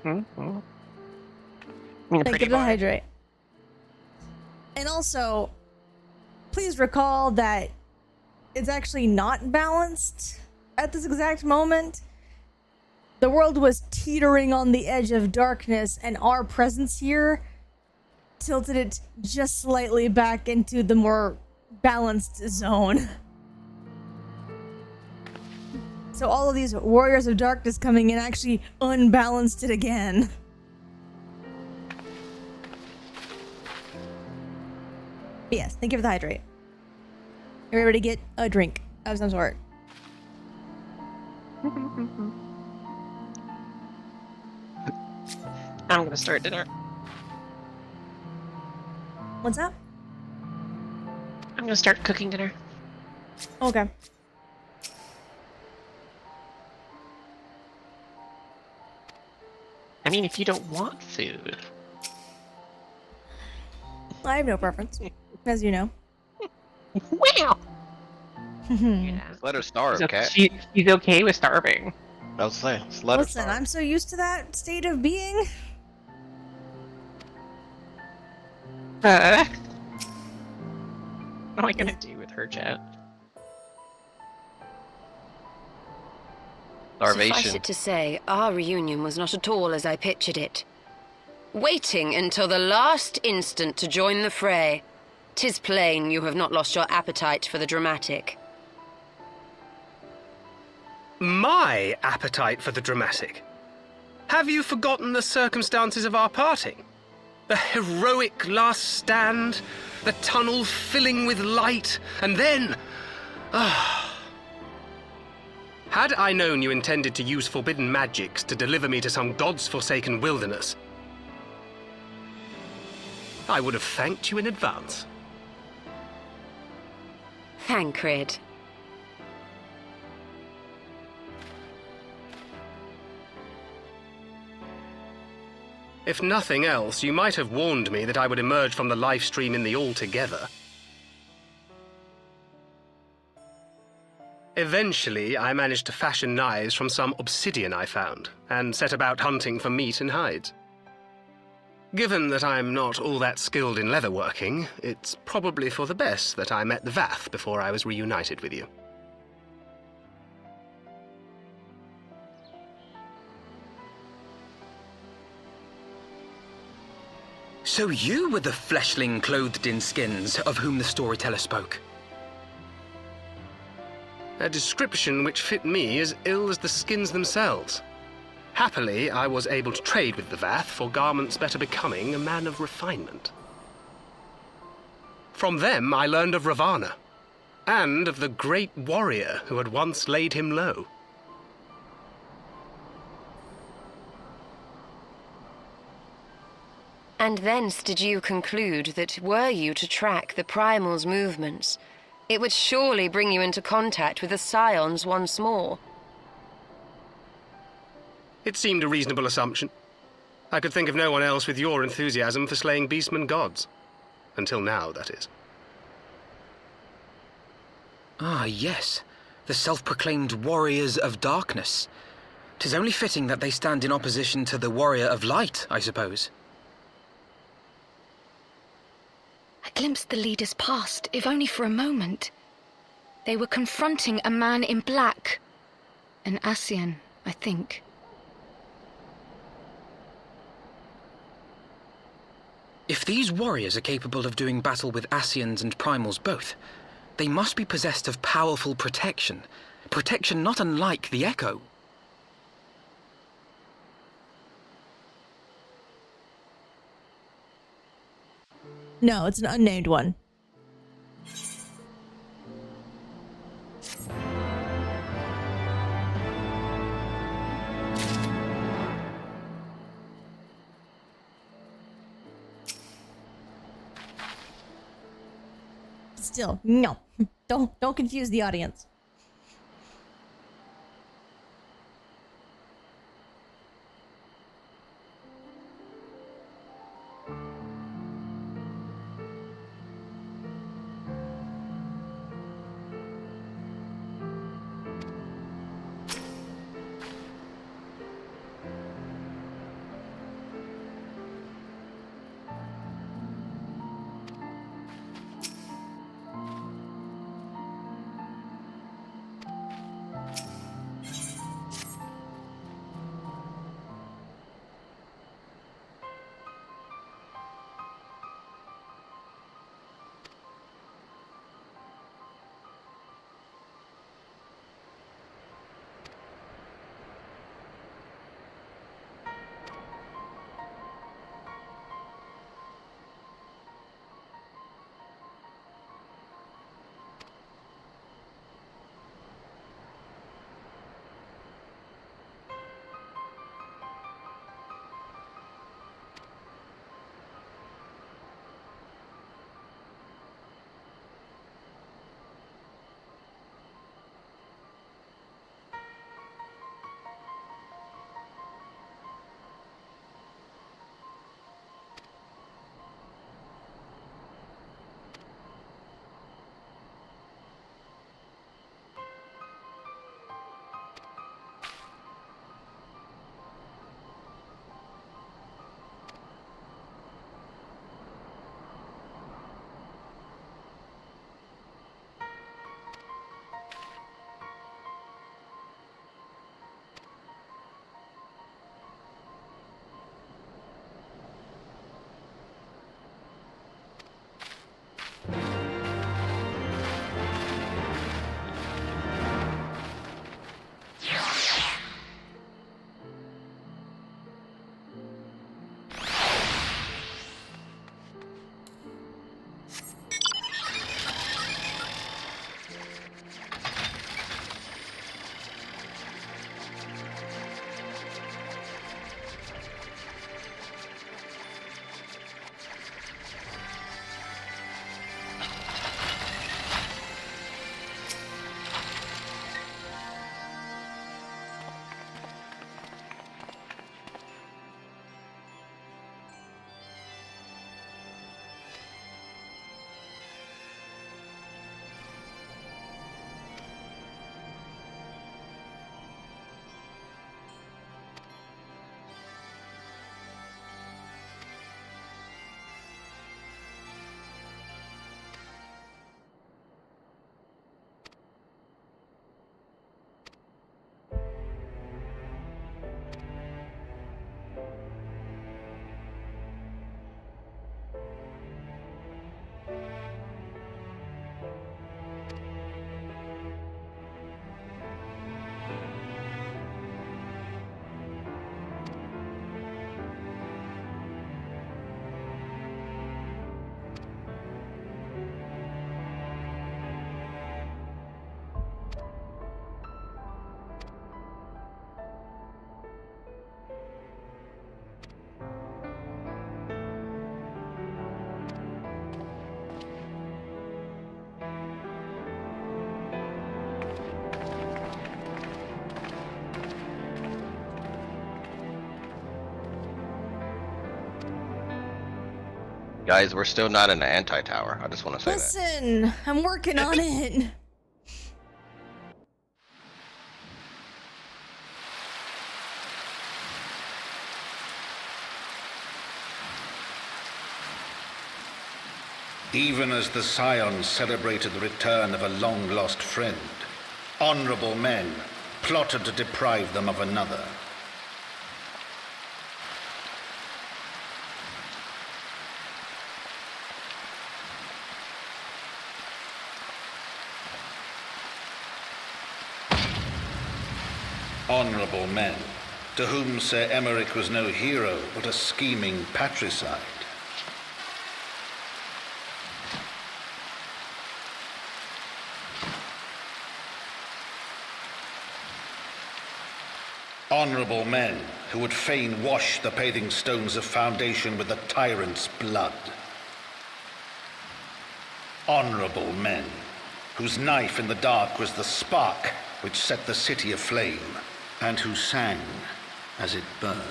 you to hydrate. And also, please recall that it's actually not balanced at this exact moment. The world was teetering on the edge of darkness, and our presence here tilted it just slightly back into the more balanced zone. So all of these warriors of darkness coming in actually unbalanced it again. But yes, thank you for the hydrate. Everybody get a drink of some sort. I'm gonna start dinner. What's up? I'm gonna start cooking dinner. Okay. I mean, if you don't want food. I have no preference, as you know. Wow! Yeah. Let her starve, Cat. She's okay with starving. I was saying, just let her Listen, starve. I'm so used to that state of being. What am I gonna do with her, chat? Starvation. Suffice it to say, our reunion was not at all as I pictured it. Waiting until the last instant to join the fray. 'Tis plain you have not lost your appetite for the dramatic. My appetite for the dramatic? Have you forgotten the circumstances of our parting? The heroic last stand, the tunnel filling with light, and then... Had I known you intended to use forbidden magics to deliver me to some god's forsaken wilderness, I would have thanked you in advance. Thancred. If nothing else, you might have warned me that I would emerge from the life stream in the Altogether. Eventually, I managed to fashion knives from some obsidian I found, and set about hunting for meat and hides. Given that I'm not all that skilled in leatherworking, it's probably for the best that I met the Vath before I was reunited with you. So you were the fleshling clothed in skins of whom the storyteller spoke? A description which fit me as ill as the skins themselves. Happily, I was able to trade with the Vath for garments better becoming a man of refinement. From them I learned of Ravana, and of the great warrior who had once laid him low. And thence did you conclude that were you to track the Primal's movements, it would surely bring you into contact with the Scions once more. It seemed a reasonable assumption. I could think of no one else with your enthusiasm for slaying beastmen gods. Until now, that is. Ah, yes. The self-proclaimed Warriors of Darkness. 'Tis only fitting that they stand in opposition to the Warrior of Light, I suppose. I glimpsed the leaders past, if only for a moment. They were confronting a man in black. An Ascian, I think. If these warriors are capable of doing battle with Ascians and Primals both, they must be possessed of powerful protection. Protection not unlike the Echo. No, it's an unnamed one. Still, no. Don't confuse the audience. Guys, we're still not in the anti-tower. I just want to say that. Listen, I'm working on it. Even as the Scions celebrated the return of a long-lost friend, honorable men plotted to deprive them of another. Honorable men, to whom Sir Emmerich was no hero, but a scheming patricide. Honorable men who would fain wash the paving stones of foundation with the tyrant's blood. Honorable men whose knife in the dark was the spark which set the city aflame, and who sang as it burned.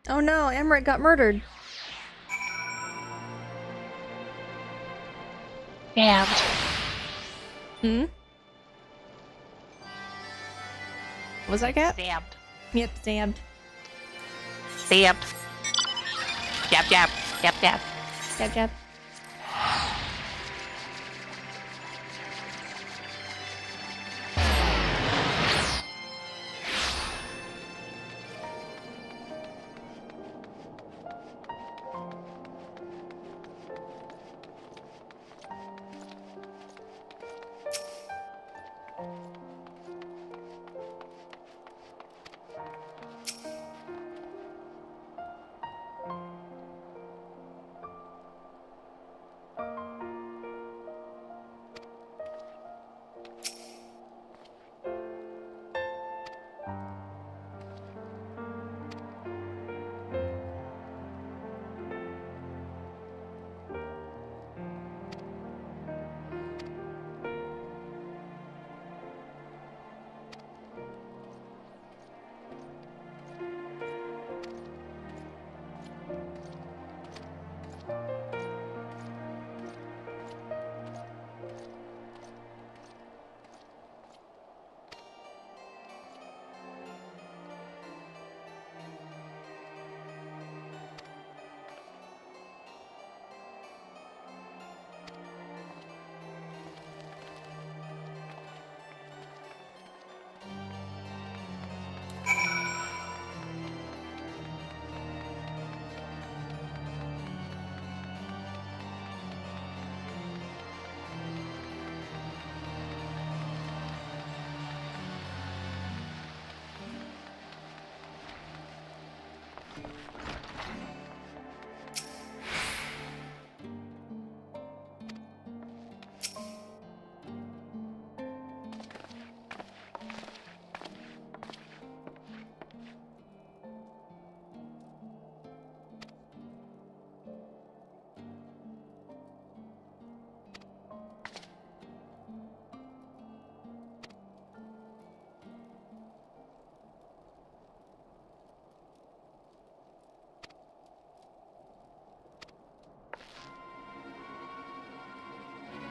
Oh no, Emmerich got murdered. Stabbed. Hmm? Was that cat? Stabbed. Yep, stabbed. Stabbed. Jab, jab. Jab, jab. Jab, jab.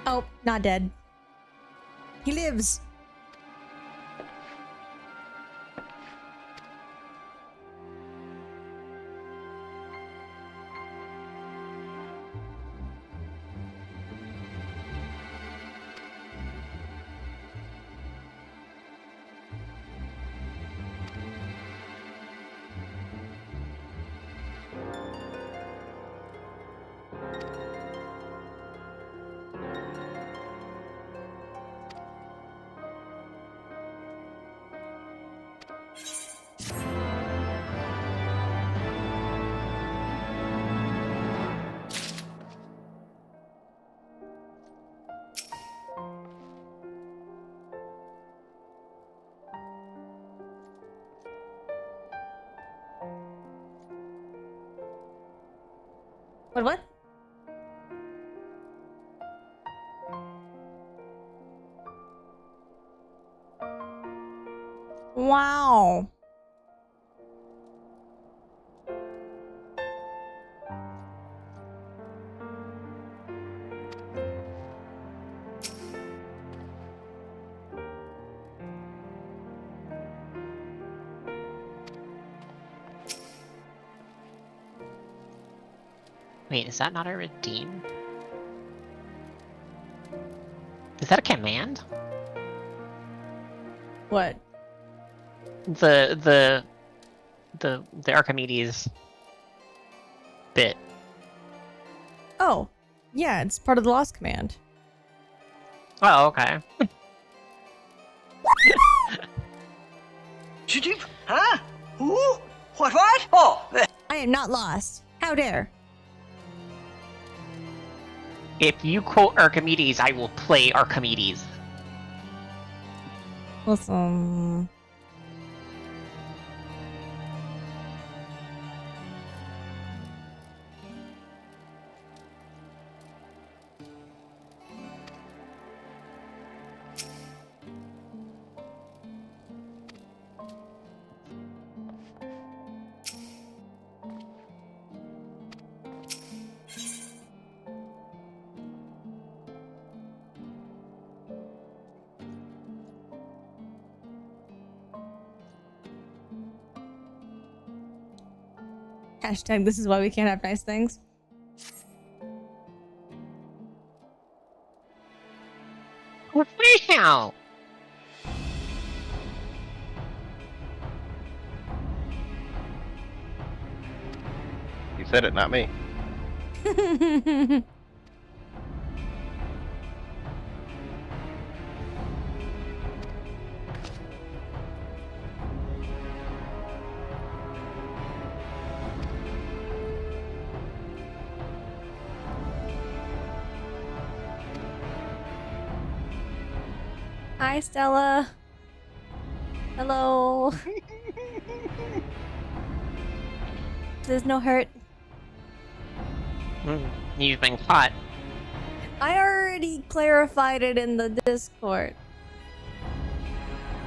Oh, not dead. He lives. What? Wow. Wait, is that not a redeem? Is that a command? What? The Archimedes bit. Oh, yeah, it's part of the lost command. Oh, okay. Huh? Who? What? Oh! I am not lost. How dare? If you quote Archimedes, I will play Archimedes. Listen. Hashtag this is why we can't have nice things. Wow! You said it, not me. Hi, Stella. Hello. There's no hurt. You've been caught. I already clarified it in the Discord.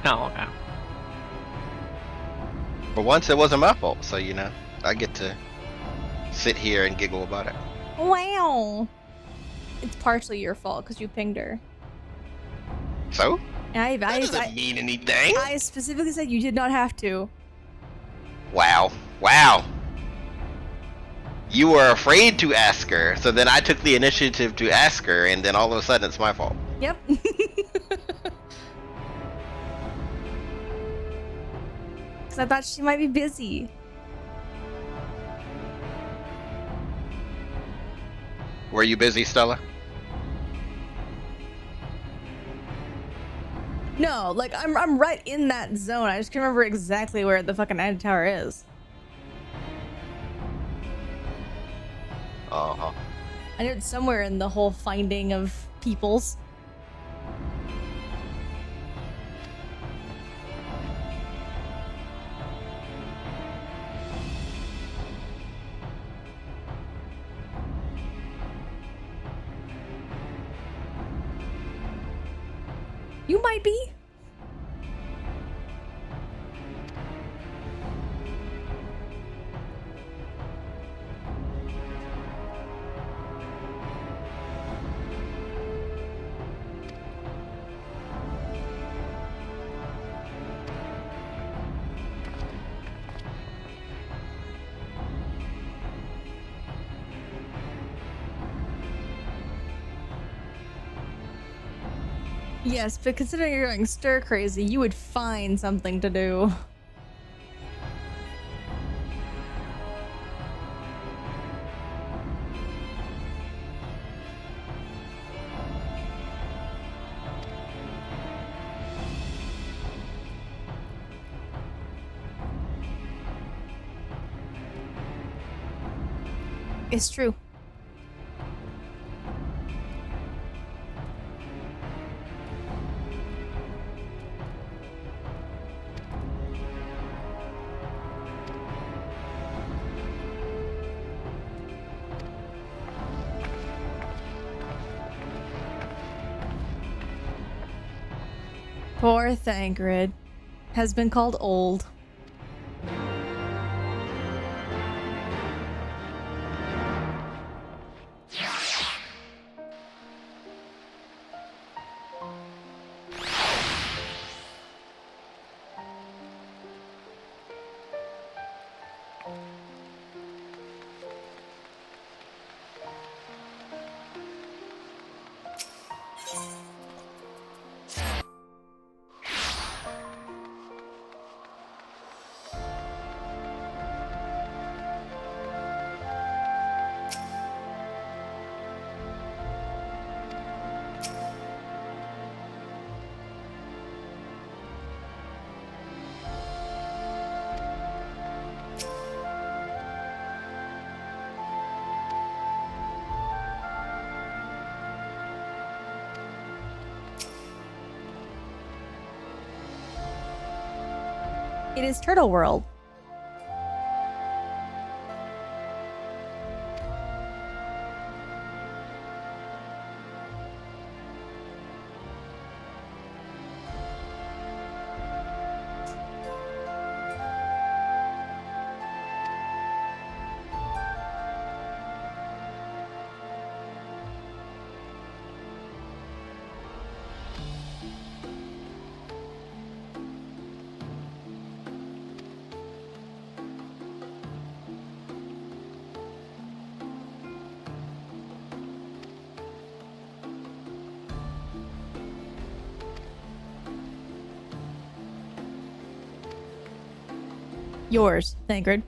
Oh, okay. For once, it wasn't my fault, so you know, I get to sit here and giggle about it. Wow. It's partially your fault because you pinged her. So? I doesn't mean anything. I specifically said you did not have to. Wow. Wow. You were afraid to ask her, so then I took the initiative to ask her, and then all of a sudden it's my fault. Yep. Because I thought she might be busy. Were you busy, Stella? No, like I'm right in that zone. I just can't remember exactly where the fucking Night Tower is. Uh-huh. I know it's somewhere in the whole finding of peoples. You might be. Yes, but considering you're going stir crazy, you would find something to do. It's true. Poor Thancred has been called old. It is Turtle World. Yours, Thancred.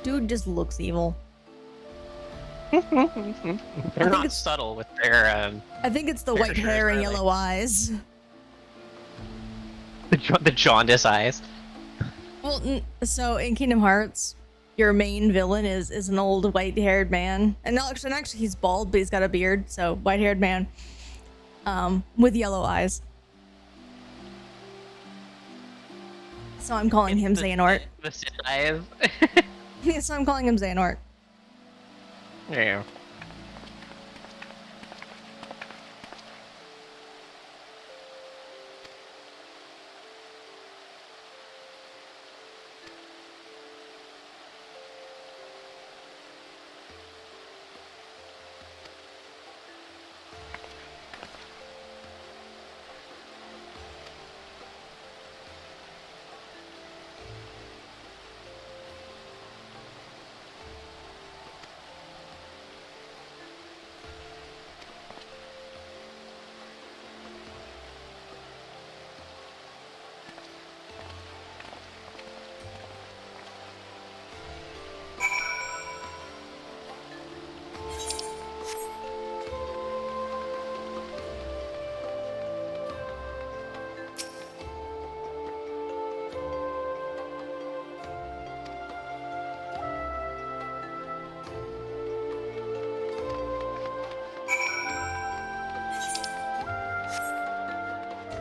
Dude just looks evil. They're not subtle with their I think it's the white hair and yellow eyes. the jaundice eyes. Well, so in Kingdom Hearts, your main villain is an old white-haired man, and actually he's bald, but he's got a beard. So white-haired man, with yellow eyes. So I'm calling him Xehanort. The Sith eyes. So I'm calling him Xehanort. Yeah.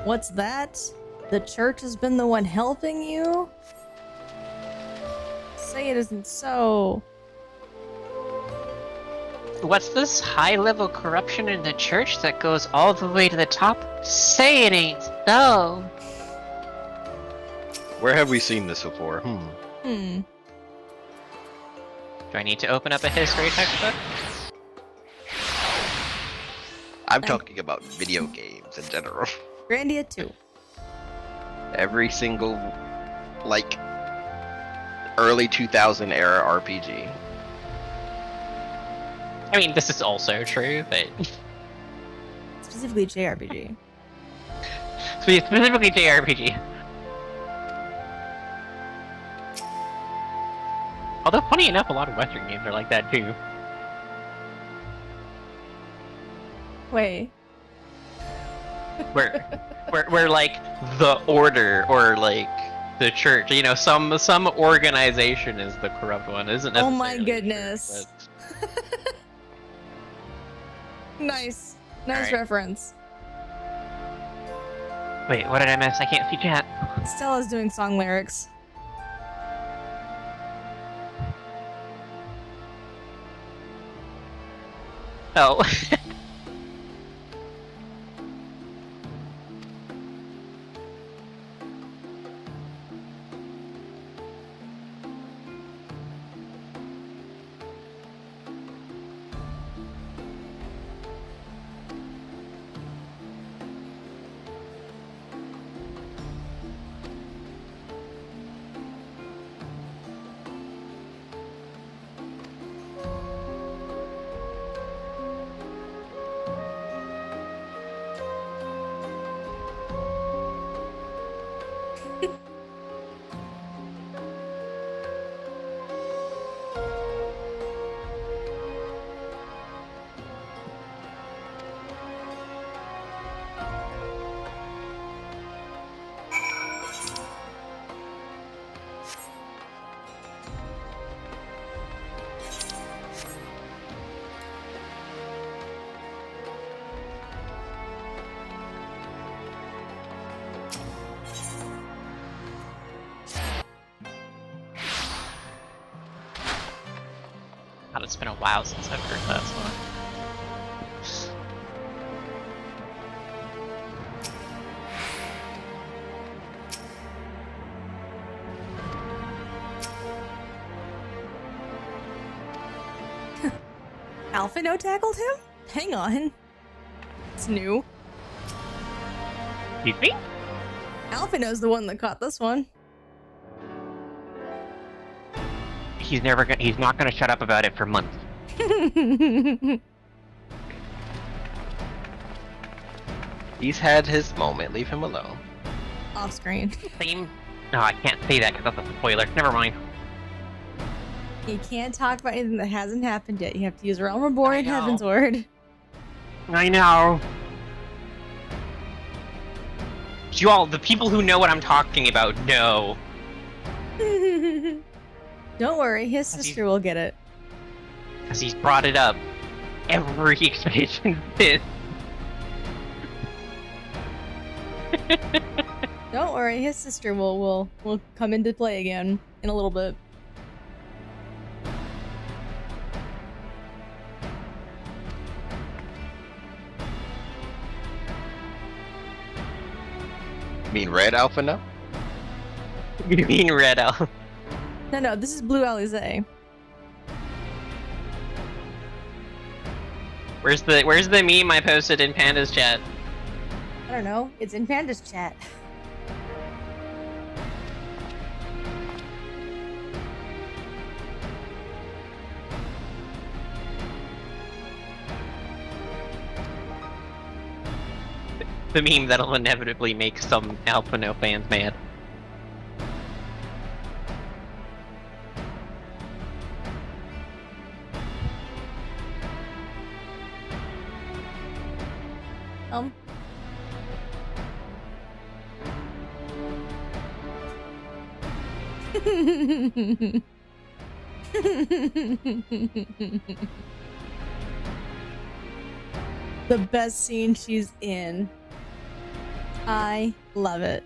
What's that? The church has been the one helping you? Say it isn't so. What's this high-level corruption in the church that goes all the way to the top? Say it ain't so. Where have we seen this before? Hmm. Do I need to open up a history textbook? I'm talking about video games in general. Grandia 2. Every single, like, early 2000 era RPG. I mean, this is also true, but... Specifically JRPG. Specifically JRPG. Although, funny enough, a lot of Western games are like that, too. Wait. Where like the order or like the church, you know, some organization is the corrupt one, isn't it? Oh my goodness. But... Nice right. reference. Wait, what did I miss? I can't see chat. Stella's doing song lyrics. Oh. God, it's been a while since I've heard that song. Alphino tackled him? Hang on. It's new. You think? Alphino's the one that caught this one. He's not gonna shut up about it for months. He's had his moment. Leave him alone. Off screen. Same. No, I can't say that because that's a spoiler. Never mind. You can't talk about anything that hasn't happened yet. You have to use Realm Reborn and Heavensward. I know. You all, the people who know what I'm talking about, know. Don't worry, his sister will get it. Because he's brought it up every expedition since. Don't worry, his sister will come into play again in a little bit. You mean Red Alpha now? You mean Red Alpha? No, this is Blue Alizé. Where's the meme I posted in Panda's chat? I don't know. It's in Panda's chat. The meme that'll inevitably make some Alphino fans mad. The best scene she's in. I love it.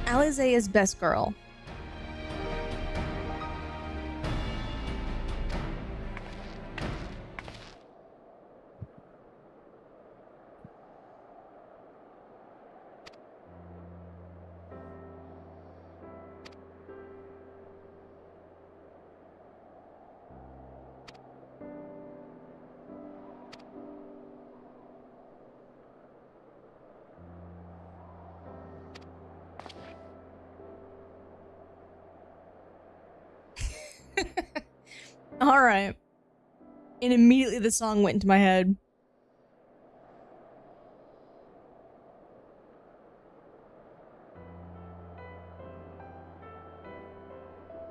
Alizé is best girl. Alright. And immediately the song went into my head.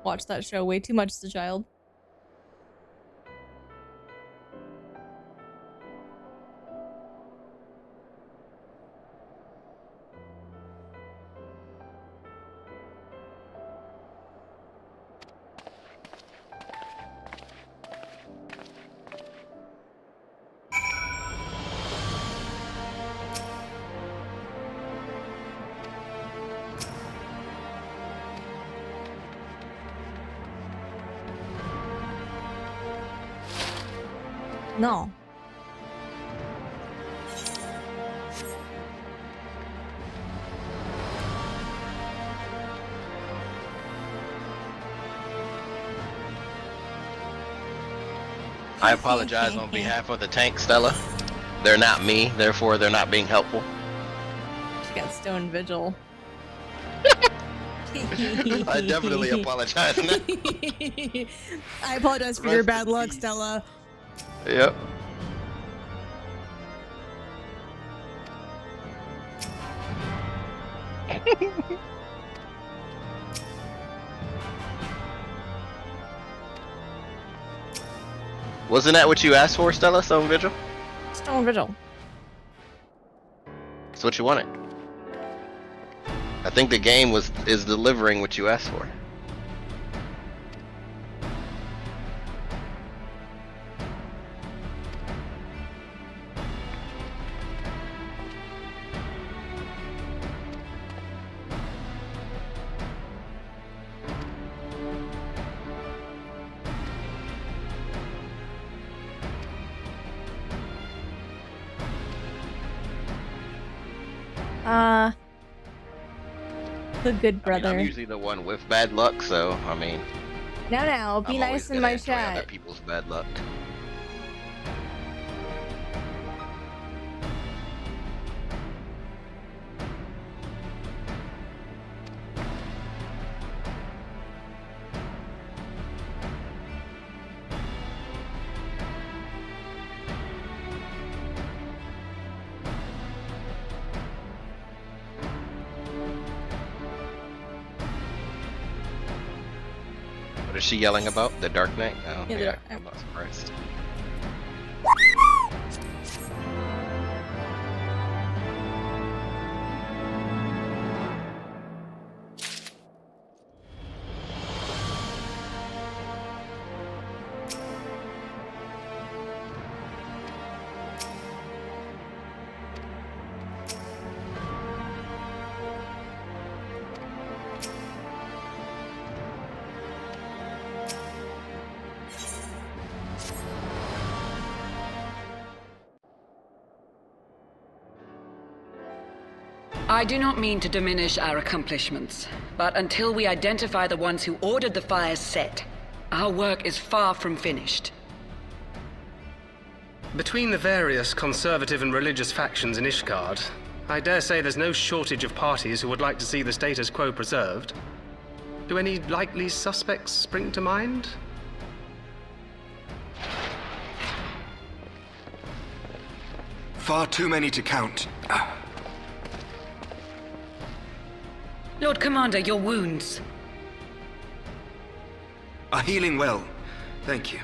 Watched that show way too much as a child. No. I apologize on behalf of the tank, Stella. They're not me, therefore they're not being helpful. She got Stone Vigil. I definitely apologize. I apologize for your bad luck, Stella. Yep. Wasn't that what you asked for, Stella? Stone Vigil? Stone Vigil. That's what you wanted. I think the game is delivering what you asked for. The good brother. I'm usually the one with bad luck, so I mean. Now, be I'm nice always in gonna my enjoy other chat. people's bad luck. What is she yelling about? The Dark Knight? Oh, Yeah, the Dark Knight. I'm not surprised. I do not mean to diminish our accomplishments, but until we identify the ones who ordered the fires set, our work is far from finished. Between the various conservative and religious factions in Ishgard, I dare say there's no shortage of parties who would like to see the status quo preserved. Do any likely suspects spring to mind? Far too many to count. Lord Commander, your wounds. Are healing well. Thank you.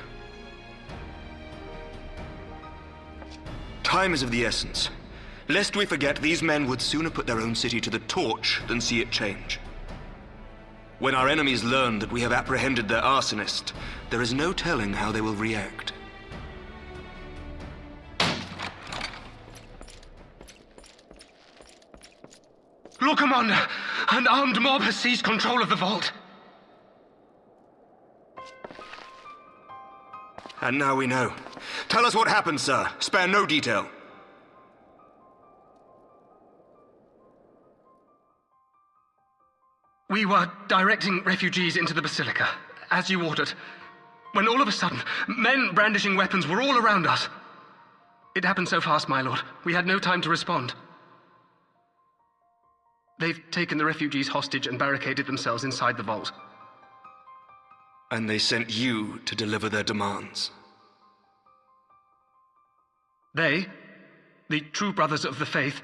Time is of the essence. Lest we forget, these men would sooner put their own city to the torch than see it change. When our enemies learn that we have apprehended their arsonist, there is no telling how they will react. Lord Commander, an armed mob has seized control of the vault. And now we know. Tell us what happened, sir. Spare no detail. We were directing refugees into the Basilica, as you ordered, when all of a sudden, men brandishing weapons were all around us. It happened so fast, my lord. We had no time to respond. They've taken the refugees hostage and barricaded themselves inside the vault. And they sent you to deliver their demands. They, the true brothers of the faith,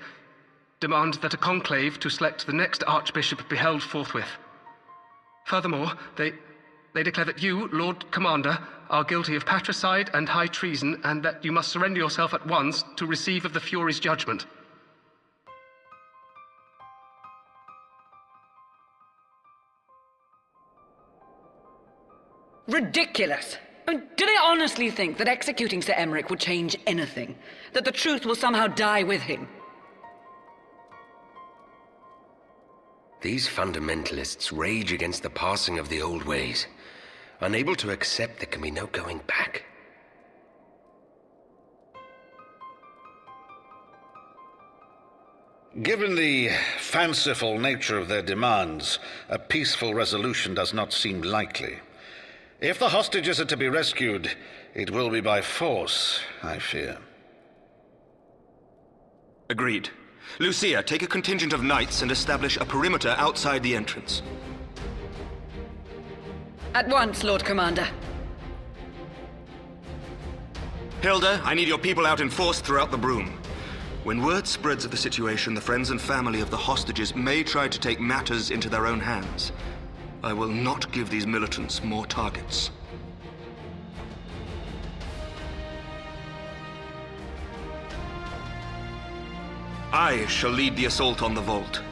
demand that a conclave to select the next archbishop be held forthwith. Furthermore, they declare that you, Lord Commander, are guilty of patricide and high treason, and that you must surrender yourself at once to receive of the Fury's judgment. Ridiculous! I mean, do they honestly think that executing Sir Emmerich would change anything? That the truth will somehow die with him? These fundamentalists rage against the passing of the old ways, unable to accept there can be no going back. Given the fanciful nature of their demands, a peaceful resolution does not seem likely. If the hostages are to be rescued, it will be by force, I fear. Agreed. Lucia, take a contingent of knights and establish a perimeter outside the entrance. At once, Lord Commander. Hilda, I need your people out in force throughout the Broom. When word spreads of the situation, the friends and family of the hostages may try to take matters into their own hands. I will not give these militants more targets. I shall lead the assault on the vault.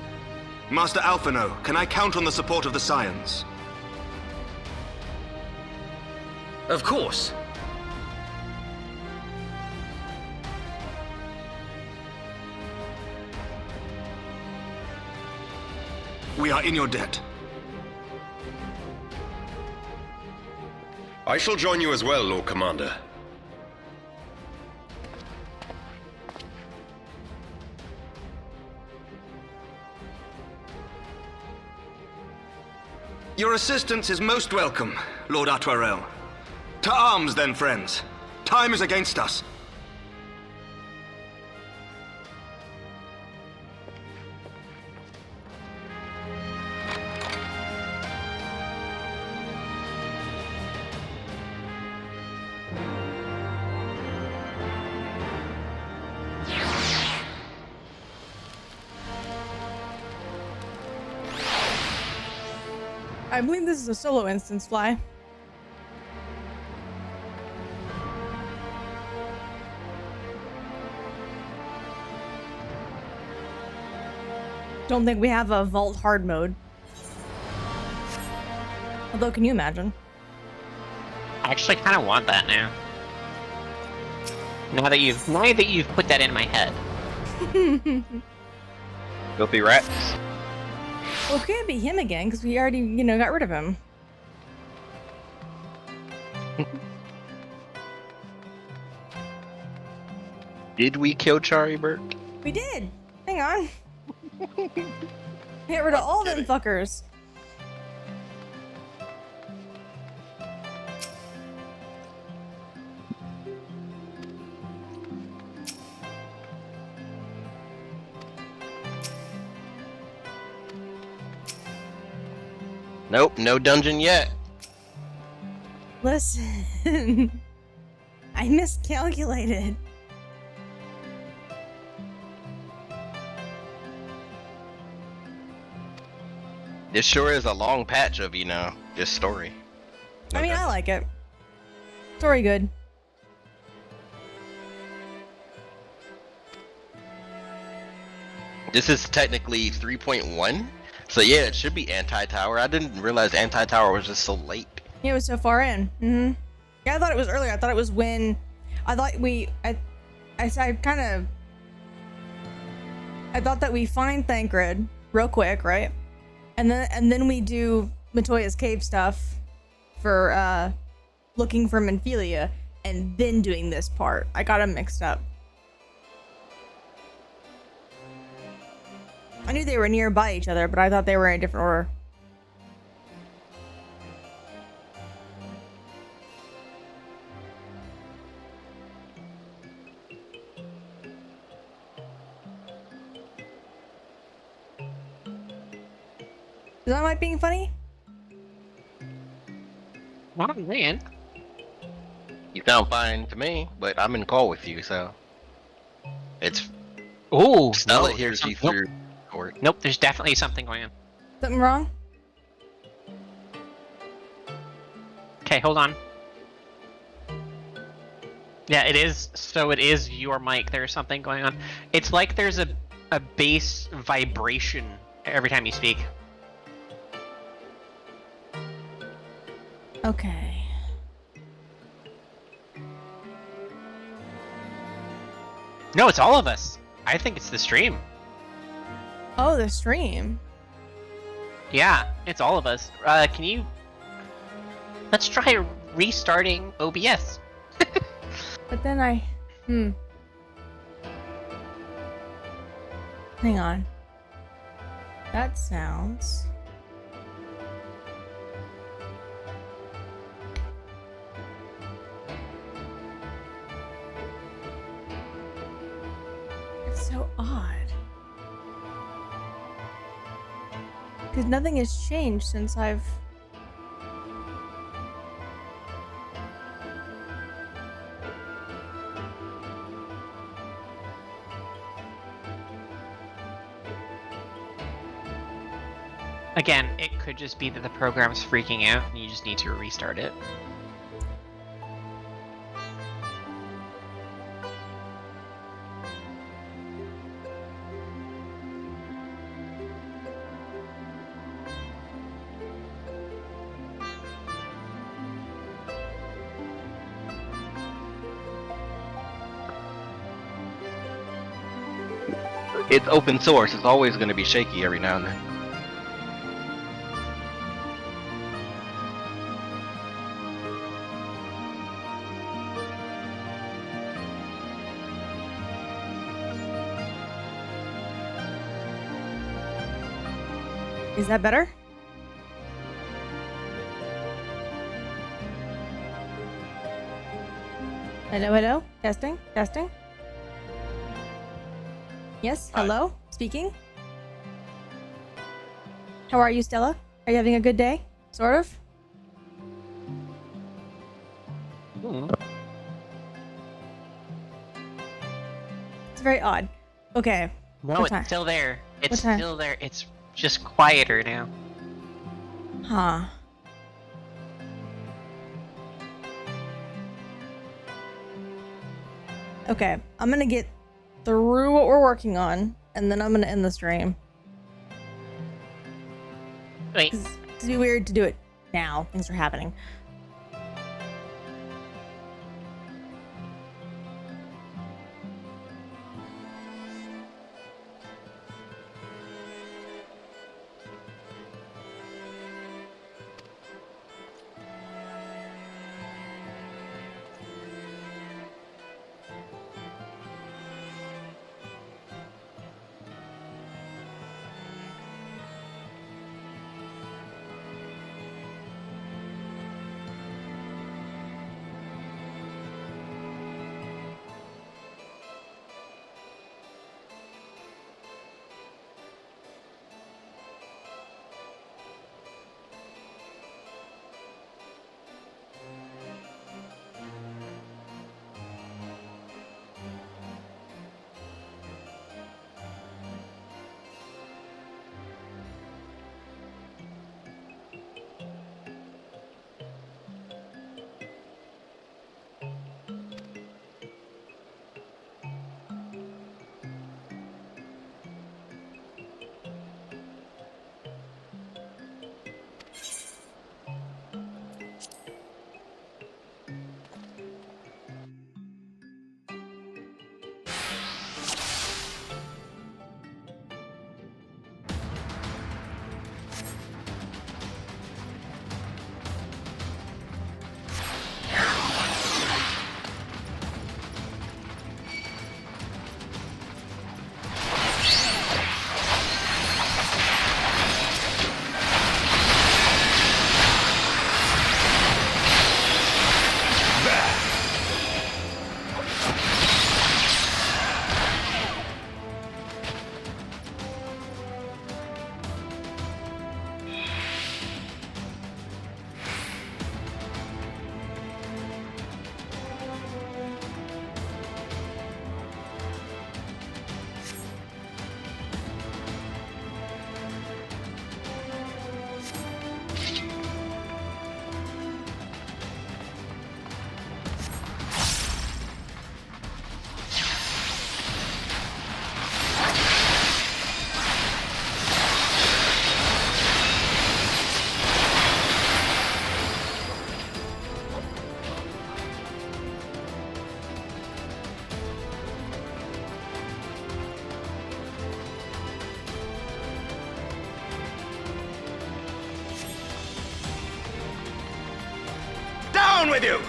Master Alphino, can I count on the support of the Scions? Of course. We are in your debt. I shall join you as well, Lord Commander. Your assistance is most welcome, Lord Atwarel. To arms, then, friends. Time is against us. I believe this is a solo instance, Fly. Don't think we have a vault hard mode. Although, can you imagine? I actually kind of want that now. Now that you've put that in my head. Filthy rats. Well, it can't be him again, because we already, got rid of him. Did we kill Chari Burke? We did! Hang on. Get rid of all them fuckers. Nope, no dungeon yet. Listen. I miscalculated. This sure is a long patch of, this story. I mean, I like it. Story good. This is technically 3.1, so yeah, it should be anti-tower. I didn't realize anti-tower was just so late. Yeah, it was so far in. Mm-hmm. Yeah, I thought it was earlier. I thought it was when... I thought that we find Thancred real quick, right? And then we do Matoya's cave stuff for looking for Menphelia, and then doing this part. I got them mixed up. I knew they were nearby each other, but I thought they were in a different order. Is that like being funny? Not man. You sound fine to me, but I'm in call with you, so it's. Ooh, Stella no, hears you through court. Nope, there's definitely something going on. Something wrong? Okay, hold on. Yeah, it is. So it is your mic. There's something going on. It's like there's a bass vibration every time you speak. Okay. No, it's all of us. I think it's the stream. Oh, the stream. Yeah, it's all of us. Can you... Let's try restarting OBS. But then Hang on. That sounds... It's so odd. Because nothing has changed since I've... Again, it could just be that the program's freaking out and you just need to restart it. It's open source. It's always going to be shaky every now and then. Is that better? Hello, hello? Testing? Testing? Yes, hello? Speaking? How are you, Stella? Are you having a good day? Sort of? It's very odd. Okay. No, What it's time? still there. It's What time? still there. It's just quieter now. Huh. Okay, I'm gonna get through what we're working on, and then I'm gonna end the stream. Wait. It'd be weird to do it now. Things are happening. Down with you!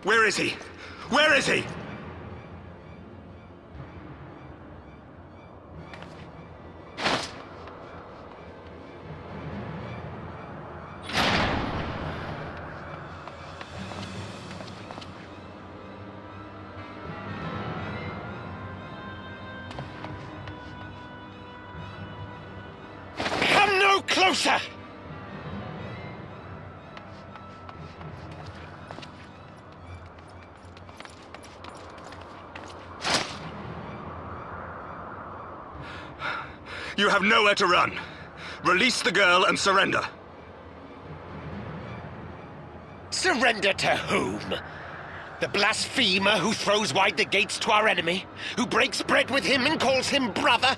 Where is he? Where is he? Come no closer! You have nowhere to run. Release the girl and surrender. Surrender to whom? The blasphemer who throws wide the gates to our enemy? Who breaks bread with him and calls him brother?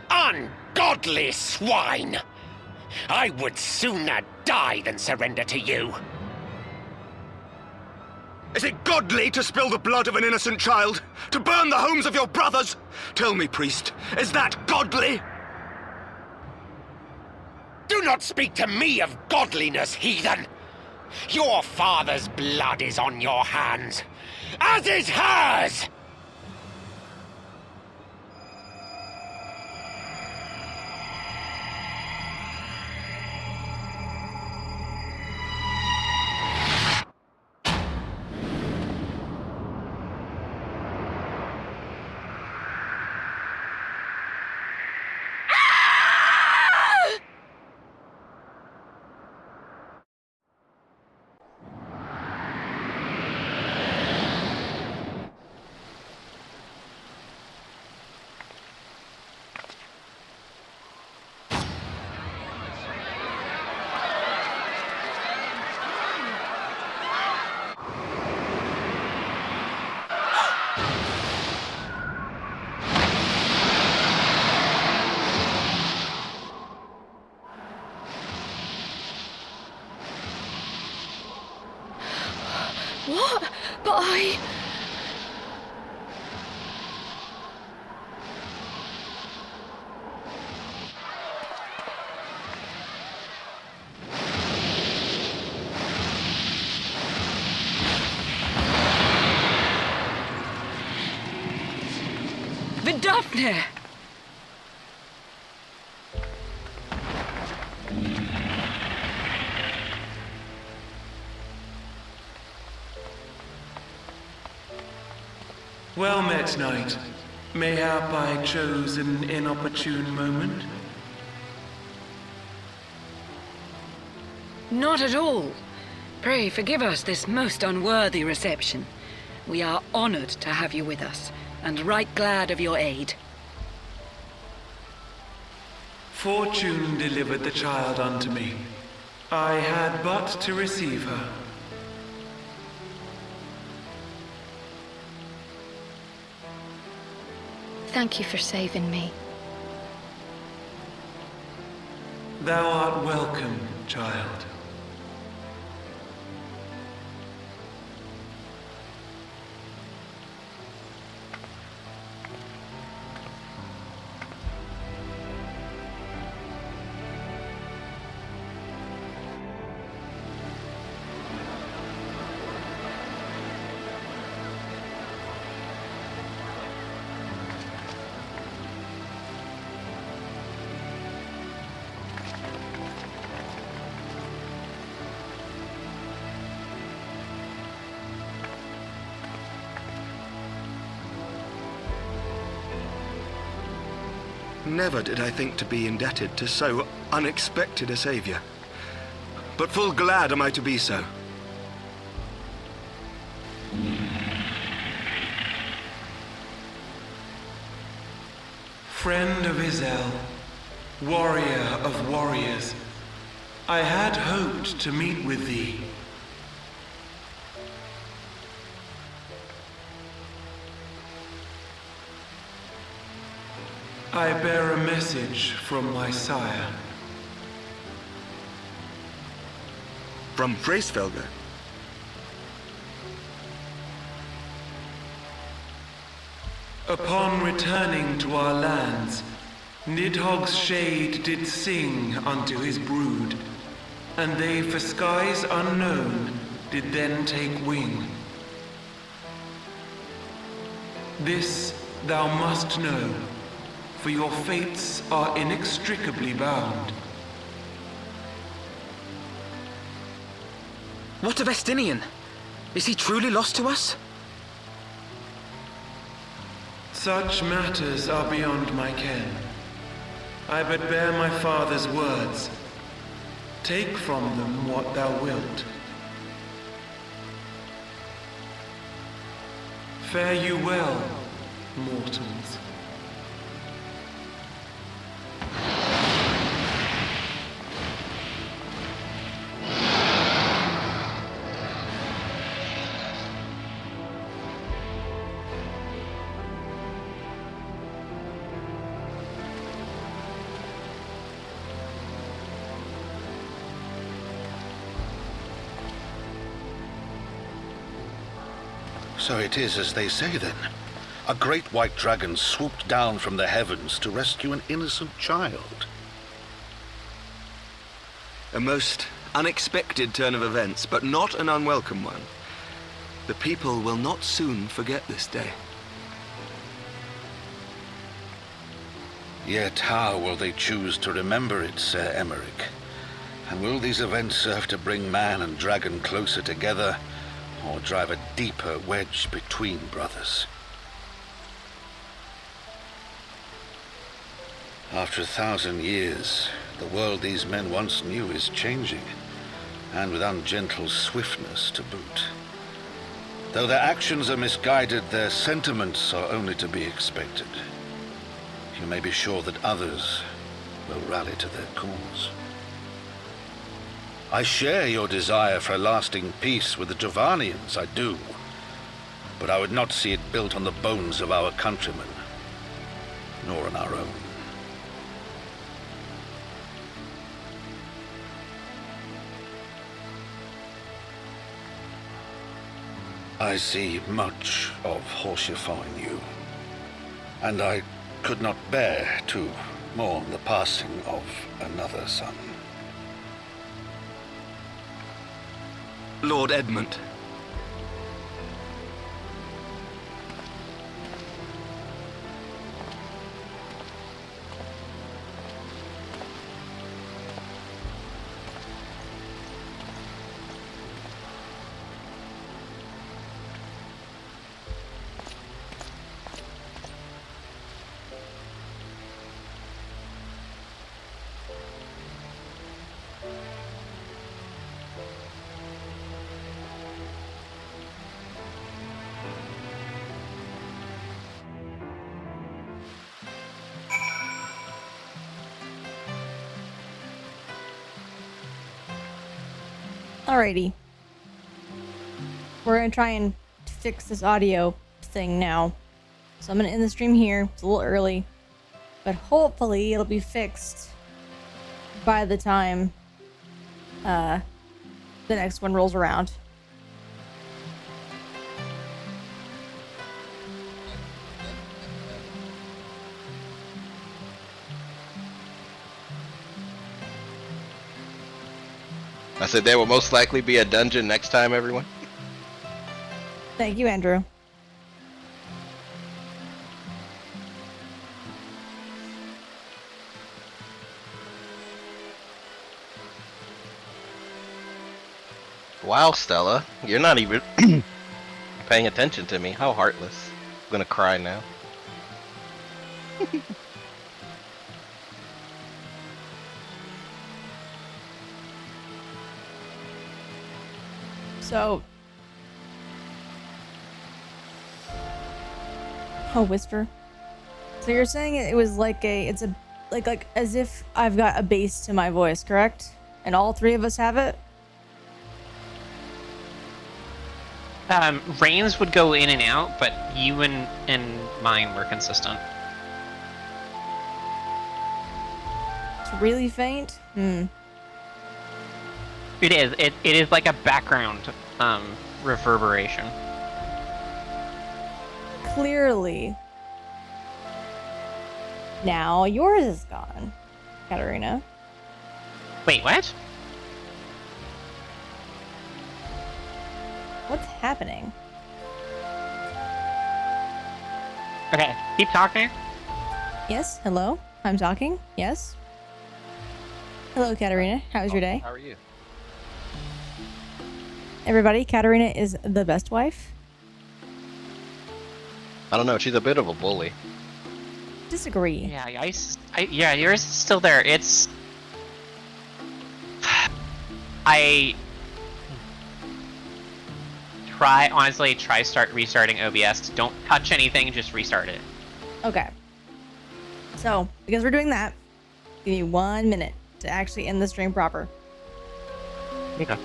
Ungodly swine! I would sooner die than surrender to you. Is it godly to spill the blood of an innocent child? To burn the homes of your brothers? Tell me, priest, is that godly? Do not speak to me of godliness, heathen! Your father's blood is on your hands, as is hers! What? But I... Vidafne! Well met, knight. Mayhap I chose an inopportune moment? Not at all. Pray forgive us this most unworthy reception. We are honored to have you with us, and right glad of your aid. Fortune delivered the child unto me. I had but to receive her. Thank you for saving me. Thou art welcome, child. Never did I think to be indebted to so unexpected a savior. But full glad am I to be so. Friend of Izel, warrior of warriors, I had hoped to meet with thee. I bear a message from my sire. From Freysfelger? Upon returning to our lands, Nidhogg's shade did sing unto his brood, and they for skies unknown did then take wing. This thou must know, for your fates are inextricably bound. What of Estinian? Is he truly lost to us? Such matters are beyond my ken. I but bear my father's words. Take from them what thou wilt. Fare you well, mortals. So it is as they say, then. A great white dragon swooped down from the heavens to rescue an innocent child. A most unexpected turn of events, but not an unwelcome one. The people will not soon forget this day. Yet how will they choose to remember it, Sir Emmerich? And will these events serve to bring man and dragon closer together, or drive a deeper wedge between brothers? After 1,000 years, the world these men once knew is changing, and with ungentle swiftness to boot. Though their actions are misguided, their sentiments are only to be expected. You may be sure that others will rally to their cause. I share your desire for a lasting peace with the Jovanians, I do. But I would not see it built on the bones of our countrymen, nor on our own. I see much of horsifying you, and I could not bear to mourn the passing of another son. Lord Edmund. Alrighty. We're gonna try and fix this audio thing now. So I'm gonna end the stream here. It's a little early, but hopefully it'll be fixed by the time the next one rolls around. I said there will most likely be a dungeon next time, everyone. Thank you, Andrew. Wow, Stella, you're not even paying attention to me. How heartless. I'm gonna cry now. So, oh, whisper. So you're saying it was like it's a like as if I've got a bass to my voice, correct? And all three of us have it. Rain's would go in and out, but you and mine were consistent. It's really faint. It is. It is like a background reverberation. Clearly. Now yours is gone, Katarina. Wait, what? What's happening? Okay, keep talking. Yes, hello. I'm talking. Yes. Hello, Katarina. How was your day? How are you? Everybody, Katarina is the best wife. I don't know. She's a bit of a bully. Disagree. Yeah, yeah, yours is still there. It's... honestly, try restarting OBS. Don't touch anything, just restart it. Okay. So, because we're doing that, give me 1 minute to actually end the stream proper. Okay.